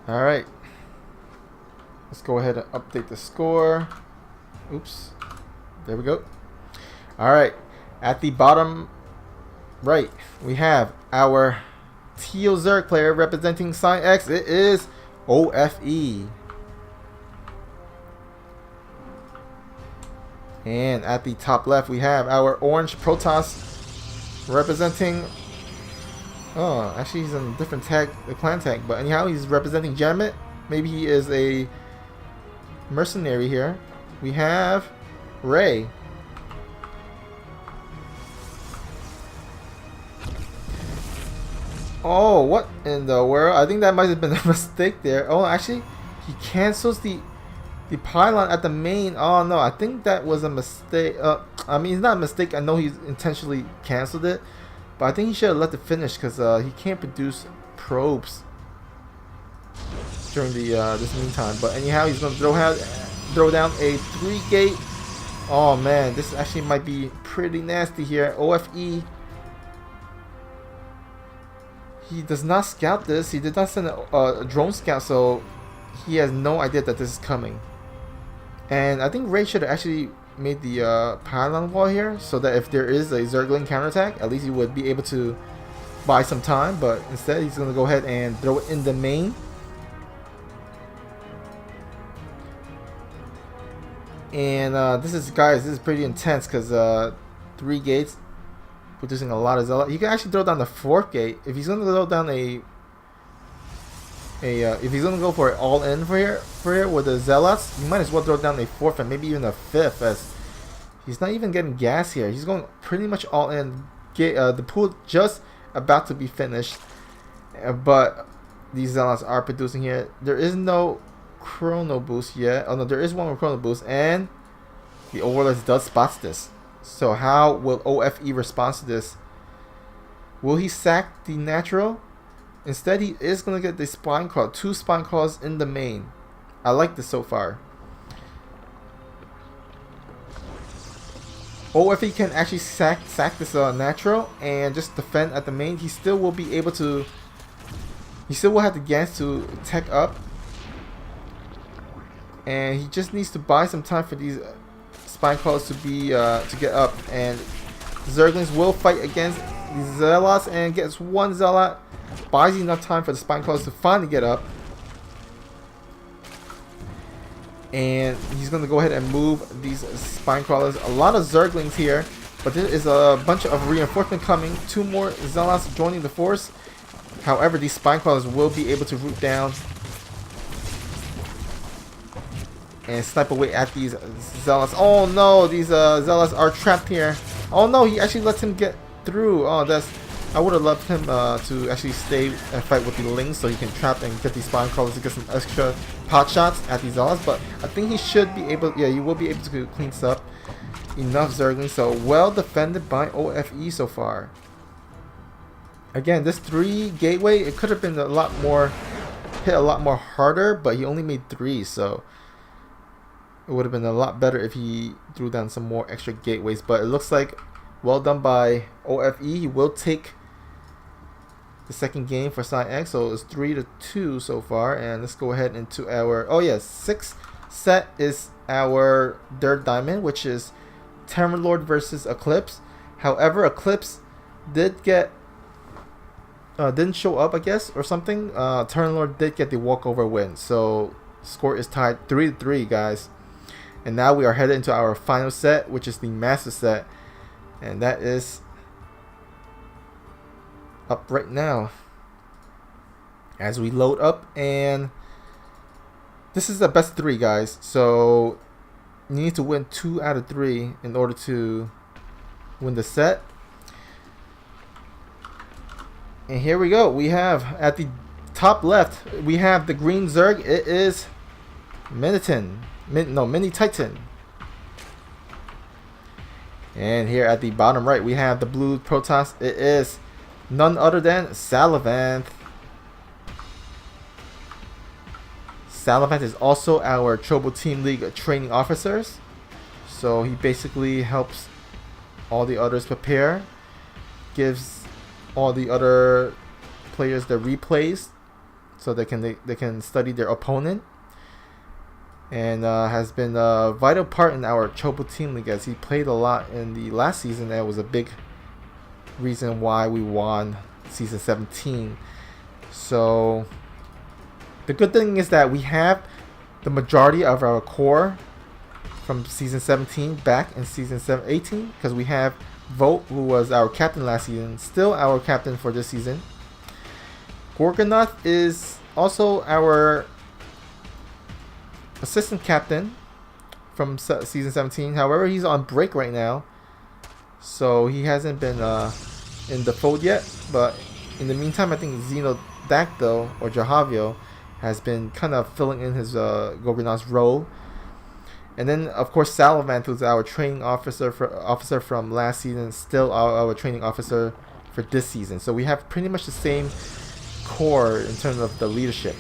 Alright. Let's go ahead and update the score. Oops. There we go. Alright. At the bottom right, we have our Teal Zerg player representing Sign X. It is OFE. And at the top left, we have our Orange Protoss representing... Oh, actually he's in a different tag, the clan tag. But anyhow, he's representing JaMiT. Maybe he is a mercenary here. We have Ray. Oh, what in the world? I think that might have been a mistake there. Oh, actually, he cancels the pylon at the main. Oh no, I think that was a mistake. I mean, it's not a mistake. I know he's intentionally canceled it, but I think he should have let it finish because he can't produce probes during the this meantime. But anyhow, he's gonna throw down a 3-gate. Oh man, this actually might be pretty nasty here. OFE. He does not scout this. He did not send a drone scout, so he has no idea that this is coming. And I think Ray should have actually made the pylon wall here, so that if there is a Zergling counterattack, at least he would be able to buy some time. But instead, he's going to go ahead and throw it in the main. And this is pretty intense because 3 gates. Producing a lot of Zealot. You can actually throw down the 4th gate. If he's gonna throw down if he's gonna go for it all in for here with the Zealots, you might as well throw down a 4th and maybe even a 5th, as he's not even getting gas here. He's going pretty much all in. The pool just about to be finished, but these Zealots are producing here. There is no chrono boost yet. Oh no, there is one with chrono boost, and the Overlord does spot this. So how will OFE respond to this? Will he sack the natural? Instead, he is going to get the spine call. 2 spine calls in the main. I like this so far. OFE can actually sack this natural and just defend at the main. He still will be able to... He still will have the gas to tech up. And he just needs to buy some time for these... spine calls to be to get up, and Zerglings will fight against the Zealots and gets 1 Zealot, buys enough time for the spine calls to finally get up, and he's going to go ahead and move these spine crawlers. A lot of Zerglings here, but there is a bunch of reinforcement coming. 2 more Zealots joining the force. However, these spine crawlers will be able to root down and snipe away at these Zealots. Oh no, these Zealots are trapped here. Oh no, he actually lets him get through. Oh, I would have loved him to actually stay and fight with the Lings so he can trap and get these spine crawlers to get some extra pot shots at these Zealots. But I think he should be able, yeah, you will be able to clean this up. Enough Zerglings, so well defended by OFE so far. Again, this 3 gateway, it could have been a lot more, hit a lot more harder, but he only made 3, so it would have been a lot better if he threw down some more extra gateways. But it looks like well done by OFE. He will take the second game for Psionic. So it's 3-2 so far. And let's go ahead into our, oh yeah, sixth set is our third diamond, which is Terror Lord versus Eclipse. However, Eclipse did get didn't show up, I guess, or something. Terror Lord did get the walkover win, so score is tied 3-3, guys. And now we are headed into our final set, which is the master set, and that is up right now as we load up. And this is the best 3, guys, so you need to win 2 out of 3 in order to win the set. And here we go. We have at the top left, we have the green Zerg. It is Mini Titan. And here at the bottom right, we have the blue Protoss. It is none other than Salavanth. Salavanth is also our Chobo Team League training officers. So he basically helps all the others prepare, gives all the other players their replays so they can study their opponent, and has been a vital part in our Chobo Team League as he played a lot in the last season. That was a big reason why we won season 17. So the good thing is that we have the majority of our core from season 17 back in season 18, because we have Volt, who was our captain last season, still our captain for this season. Gorgonoth is also our assistant captain from season 17. However, he's on break right now, so he hasn't been in the fold yet. But in the meantime, I think Xenodactyl or Jahavio has been kind of filling in his Gorgonoth's role. And then, of course, Salavanth, who's our training officer from last season, still our training officer for this season. So we have pretty much the same core in terms of the leadership,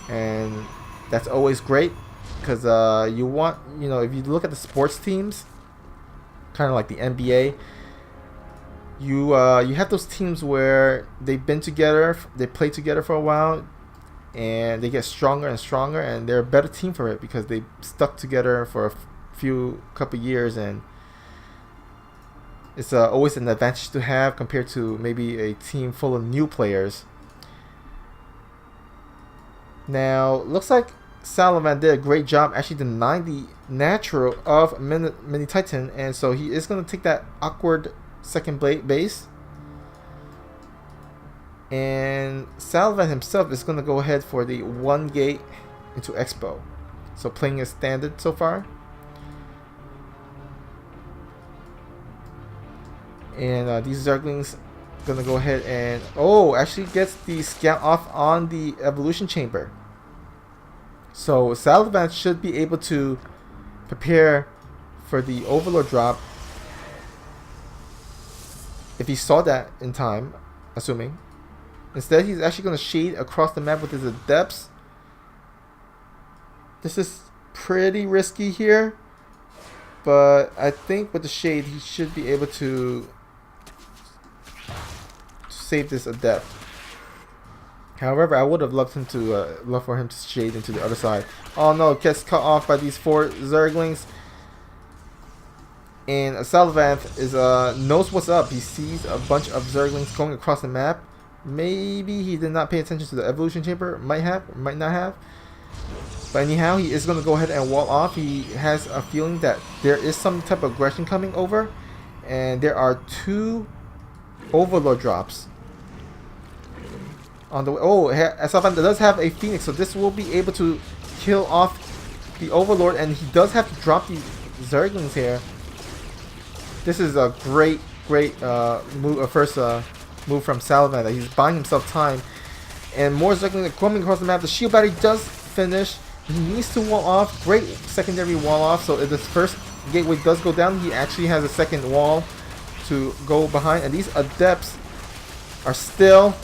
and that's always great, because you want, if you look at the sports teams, kind of like the NBA, you have those teams where they've been together, they play together for a while, and they get stronger and stronger, and they're a better team for it because they stuck together for a couple years, and it's always an advantage to have compared to maybe a team full of new players. Now, looks like Salavan did a great job actually denying the natural of Mini Titan, and so he is going to take that awkward second base. And Salavan himself is going to go ahead for the 1 gate into Expo. So playing as standard so far. And these Zerglings going to go ahead and... actually gets the scout off on the evolution chamber. So Salavan should be able to prepare for the Overlord drop. If he saw that in time, assuming. Instead, he's actually going to shade across the map with his Adepts. This is pretty risky here, but I think with the shade, he should be able to save this Adept. However, I would have loved for him to shade into the other side. Oh no, gets cut off by these 4 Zerglings. And Salavanth knows what's up. He sees a bunch of Zerglings going across the map. Maybe he did not pay attention to the evolution chamber. Might have, might not have. But anyhow, he is going to go ahead and wall off. He has a feeling that there is some type of aggression coming over. And there are 2 Overlord drops on the way. Salavan does have a Phoenix, so this will be able to kill off the Overlord. And he does have to drop these Zerglings here. This is a great move, first move from Salavan, that he's buying himself time. And more Zerglings are coming across the map. The shield battery does finish. He needs to wall off. Great secondary wall off. So if this first gateway does go down, he actually has a second wall to go behind. And these Adepts are still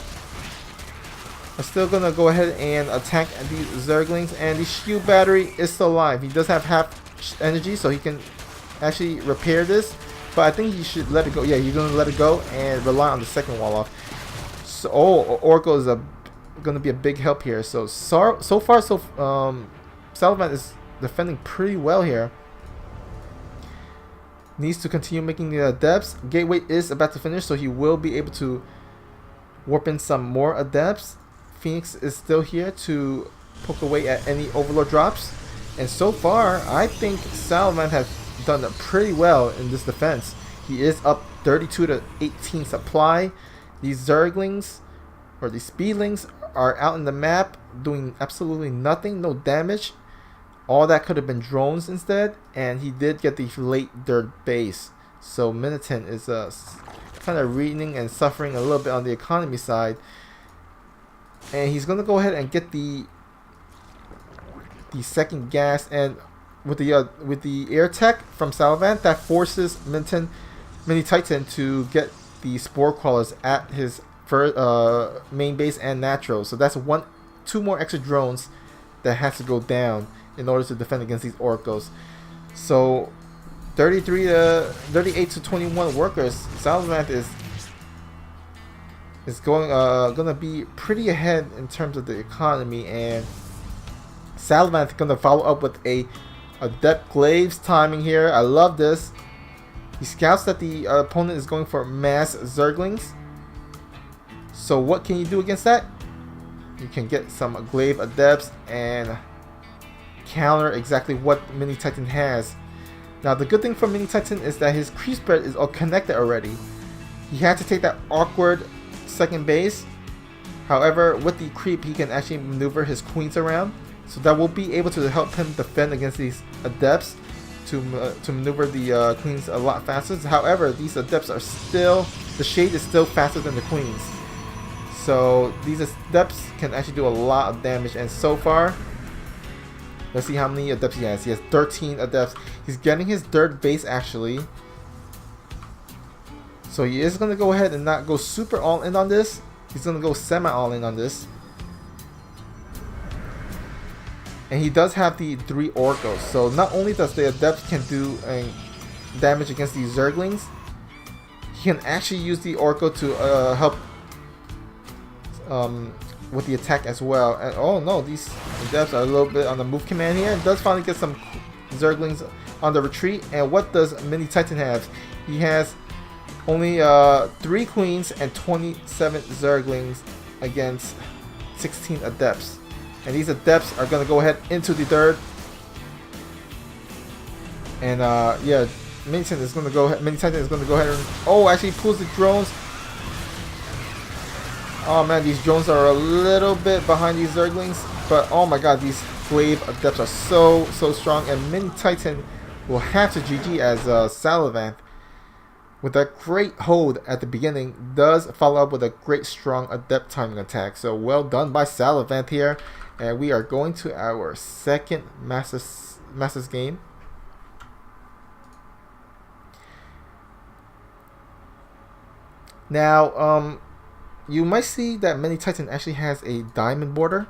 gonna go ahead and attack these Zerglings. And the shield battery is still alive. He does have half energy, so he can actually repair this. But I think he should let it go. Yeah, he's gonna let it go and rely on the second wall off. So, oh, Oracle is going to be a big help here. So far, Salavant is defending pretty well here. Needs to continue making the adepts. Gateway is about to finish, so he will be able to warp in some more adepts. Phoenix is still here to poke away at any Overlord drops. And so far, I think Salavant has done pretty well in this defense. He is up 32 to 18 supply. These Zerglings, or these Speedlings, are out in the map doing absolutely nothing, no damage. All that could have been drones instead, and he did get the late dirt base. So Minitin is kind of reading and suffering a little bit on the economy side, and he's gonna go ahead and get the second gas, and with the air tech from Salavant, that forces Mini Titan to get the spore crawlers at his main base and natural. So that's two more extra drones that has to go down in order to defend against these oracles. So 38 to 21 workers. Salavant is gonna be pretty ahead in terms of the economy, and Salavant is gonna follow up with a Adept Glaives timing here. I love this. He scouts that the opponent is going for mass Zerglings. So what can you do against that? You can get some Glaive Adepts and counter exactly what Mini Titan has. Now the good thing for Mini Titan is that his creep spread is all connected already. He had to take that awkward second base. However, with the creep, he can actually maneuver his queens around. So that will be able to help him defend against these adepts to maneuver the queens a lot faster. However, these adepts are still, the shade is still faster than the queens. So these adepts can actually do a lot of damage, and so far, let's see how many adepts he has. He has 13 adepts. He's getting his third base actually. So he is going to go ahead and not go super all in on this. He's going to go semi all in on this. And he does have the 3 oracles. So not only does the adept can do damage against these Zerglings, he can actually use the oracle to help with the attack as well. And oh no, these adepts are a little bit on the move command here. Does finally get some Zerglings on the retreat. And what does Mini Titan have? He has only 3 queens and 27 Zerglings against 16 adepts. And these adepts are gonna go ahead into the third. And yeah, Mini Titan is gonna go ahead. Oh, actually pulls the drones. Oh man, these drones are a little bit behind these Zerglings, but oh my god, these Glaive Adepts are so strong, and Mini Titan will have to GG as Salavant, with that great hold at the beginning, does follow up with a great strong Adept timing attack. So well done by Salavant here, and we are going to our second Masters game. Now, you might see that Mini Titan actually has a diamond border.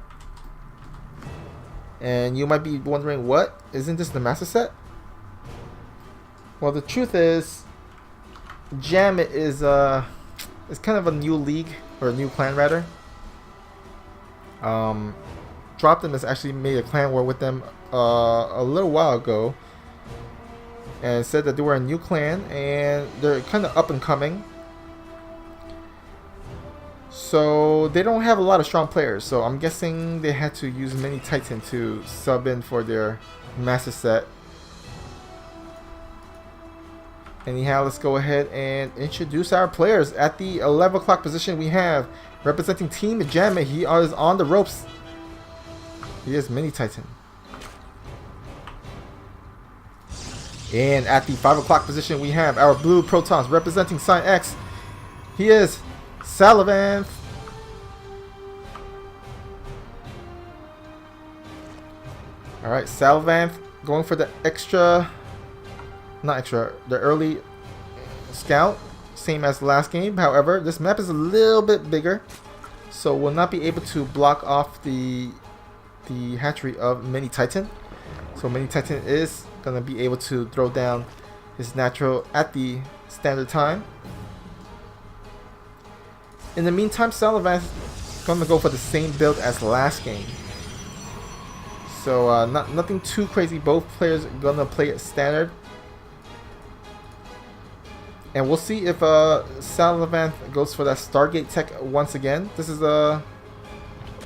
And you might be wondering, what? Isn't this the master set? Well, the truth is, JaMiT is kind of a new league, or a new clan rather. Dropped them has actually made a clan war with them a little while ago. And said that they were a new clan, and they're kind of up and coming. So they don't have a lot of strong players, so I'm guessing they had to use Mini Titan to sub in for their master set. Anyhow, let's go ahead and introduce our players. At the 11 o'clock position, we have, representing Team JaMiT, he is on the ropes. He is Mini Titan. And at the 5 o'clock position, we have our blue Protons, representing Sign X. He is Salavant. Alright, Salavant going for the the early scout, same as the last game. However, this map is a little bit bigger, so will not be able to block off the hatchery of Mini Titan. So Mini Titan is gonna be able to throw down his natural at the standard time. In the meantime, Salavant's gonna go for the same build as last game. So nothing too crazy. Both players gonna play it standard. And we'll see if Salavant goes for that Stargate tech once again. This is a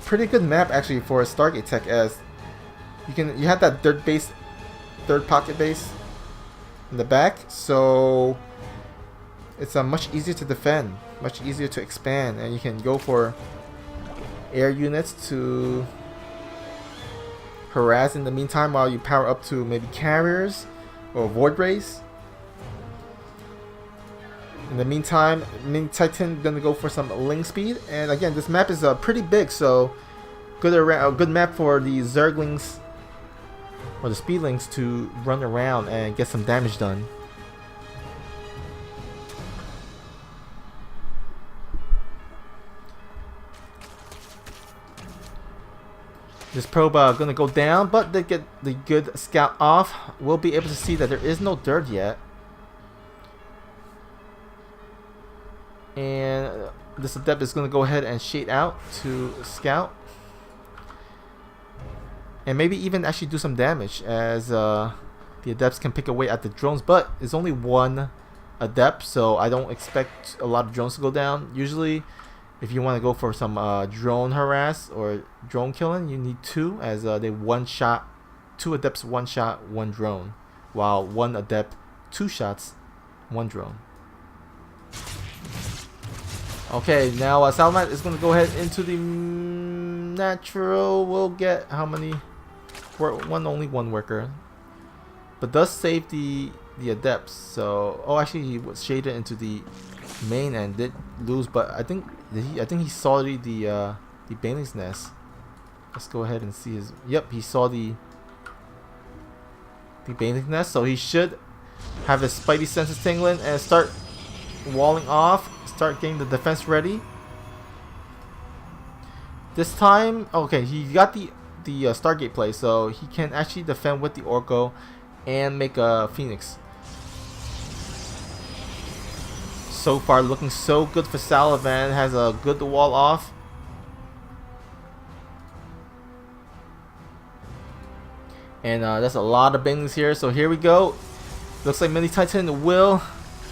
pretty good map actually for a Stargate tech, as you have that dirt base, third pocket base in the back, so it's much easier to defend, much easier to expand, and you can go for air units to harass in the meantime while you power up to maybe carriers or void rays. In the meantime, Mini Titan gonna go for some link speed, and again, this map is pretty big, so good map for the Zerglings or the Speedlings to run around and get some damage done. This probe gonna go down, but they get the good scout off. We'll be able to see that there is no dirt yet. And this adept is going to go ahead and shade out to scout. And maybe even actually do some damage, as the adepts can pick away at the drones. But it's only one adept, so I don't expect a lot of drones to go down. Usually, if you want to go for some drone harass or drone killing, you need two, as they one shot, two adepts one shot, one drone. While one adept, two shots, one drone. Okay, now Salavant is going to go ahead into the natural. We'll get how many? Only one worker, but does save the adepts. So, oh, actually, he was shaded into the main and did lose. But I think he saw the Baneling's nest. Let's go ahead and see his. Yep, he saw the Baneling's nest. So he should have his spidey senses tingling and start walling off. Start getting the defense ready. This time, okay, he got the Stargate play, so he can actually defend with the Orko and make a Phoenix. So far, looking so good for Salavant. Has a good wall off. And that's a lot of banelings here. So here we go. Looks like Mini Titan will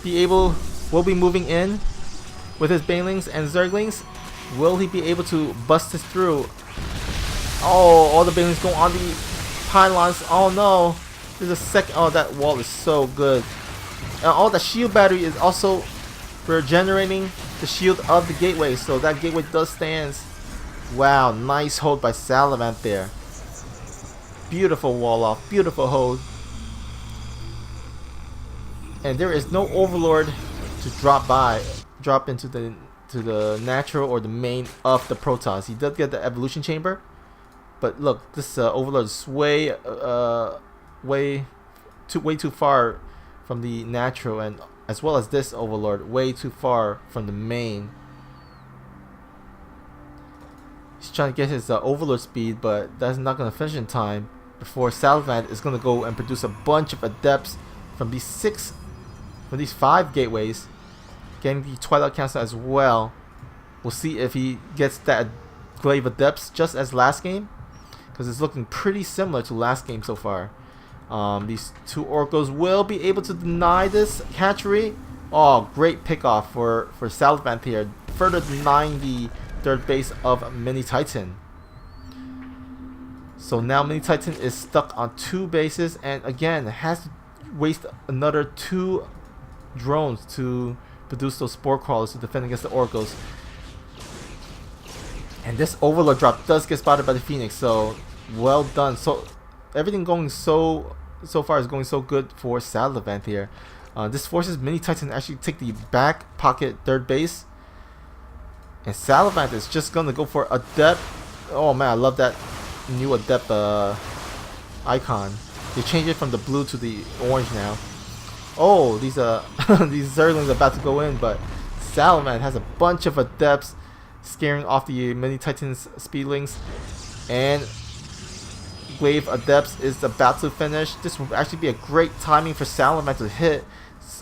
be moving in with his banelings and zerglings. Will he be able to bust this through? Oh, all the banelings go on the pylons. Oh no, there's a second. Oh, that wall is so good. And all the shield battery is also regenerating the shield of the gateway, so that gateway does stand. Wow, nice hold by Salavant there. Beautiful wall off, beautiful hold. And there is no overlord to drop into the natural or the main of the Protoss. He does get the evolution chamber, but look, this overlord is way too far from the natural, and as well as this overlord way too far from the main. He's trying to get his overlord speed, but that's not going to finish in time before Salavant is going to go and produce a bunch of adepts from these 5 gateways, getting the Twilight Council as well. We'll see if he gets that glaive of depths just as last game, because it's looking pretty similar to last game so far. These 2 Orcos will be able to deny this hatchery. Oh, great pickoff for Salavant here, further denying the third base of Mini Titan. So now Mini Titan is stuck on 2 bases, and again has to waste another 2 drones to produce those spore crawlers to defend against the Orcos. And this overlord drop does get spotted by the Phoenix, so well done. So everything going so far is going so good for Salavant here. This forces Mini Titan to actually take the back pocket third base, and Salavant is just gonna go for Adept. Oh man, I love that new Adept icon. They changed it from the blue to the orange now. Oh, these these Zerglings are about to go in, but Salavant has a bunch of Adepts scaring off the Mini Titan's Speedlings, and Wave Adepts is about to finish. This will actually be a great timing for Salavant to hit.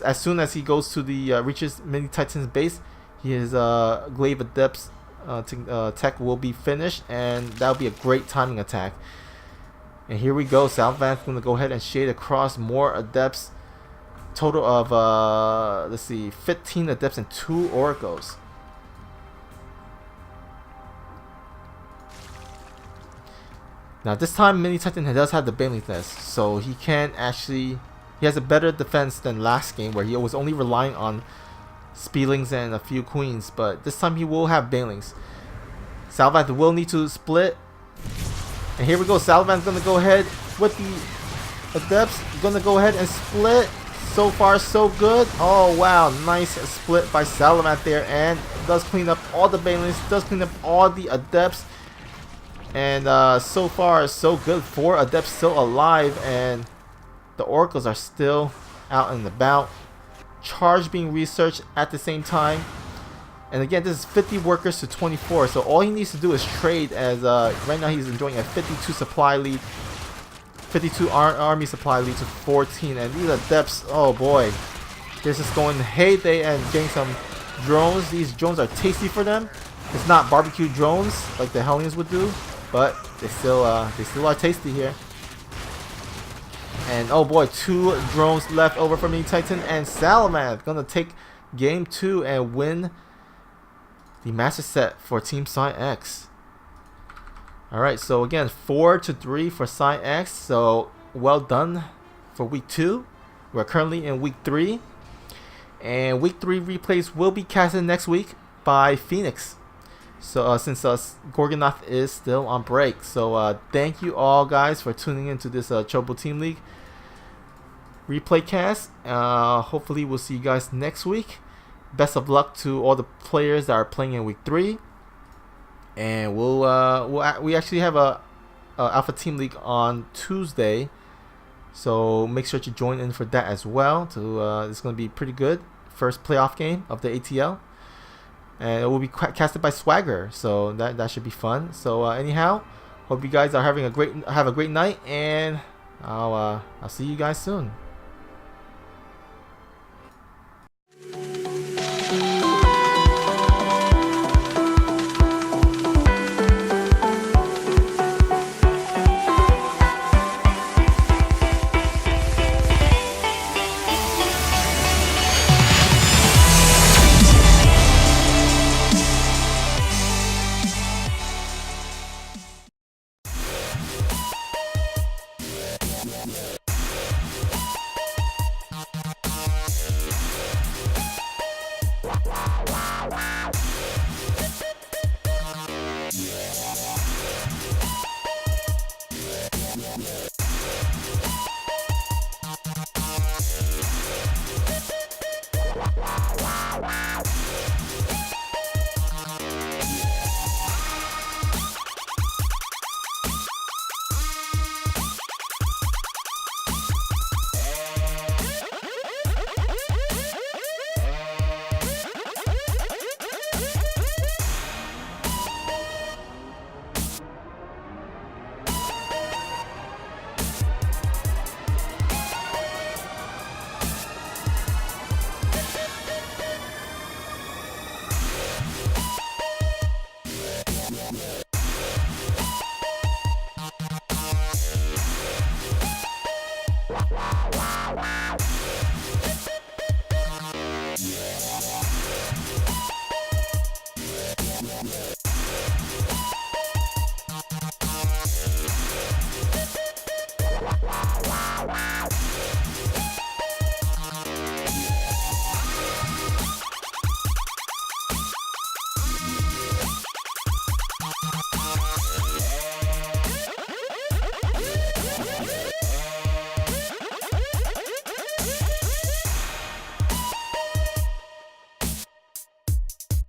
As soon as he goes to the reaches Mini Titan's base, his Glaive Adepts tech will be finished, and that'll be a great timing attack. And here we go. Salvan's going to go ahead and shade across more Adepts. Total of, let's see, 15 Adepts and 2 Oracles. Now this time Mini Titan does have the Banelings Nest, so he can actually, he has a better defense than last game where he was only relying on Speedlings and a few Queens, but this time he will have Banelings. Salvan will need to split, and here we go. Salvan's gonna go ahead with the Adepts, gonna go ahead and split. So far so good. Oh wow, nice split by Salvan there, and does clean up all the Banelings, does clean up all the Adepts. And so far so good. 4 Adepts still alive, and the Oracles are still out and about. Charge being researched at the same time. And again, this is 50 workers to 24, so all he needs to do is trade, as right now he's enjoying a 52 supply lead, 52 army supply lead to 14. And these Adepts, oh boy, they're just going heyday and getting some drones. These drones are tasty for them. It's not barbecue drones like the Hellions would do, but they still are tasty here. And oh boy, 2 drones left over for Mini Titan, and Salvan gonna take game 2 and win the master set for Team Psi-X. Alright, so again, 4-3 for Psi-X. So well done for week 2. We're currently in week 3, and week 3 replays will be casted next week by Phoenix. So since Gorgonoth is still on break. So thank you all guys for tuning into this Chobo Team League replay cast. Hopefully we'll see you guys next week. Best of luck to all the players that are playing in week 3. And we actually have a Alpha Team League on Tuesday. So make sure to join in for that as well. It's going to be pretty good. First playoff game of the ATL. And it will be casted by Swagger, so that should be fun. So anyhow, hope you guys are having a great night, and I'll see you guys soon.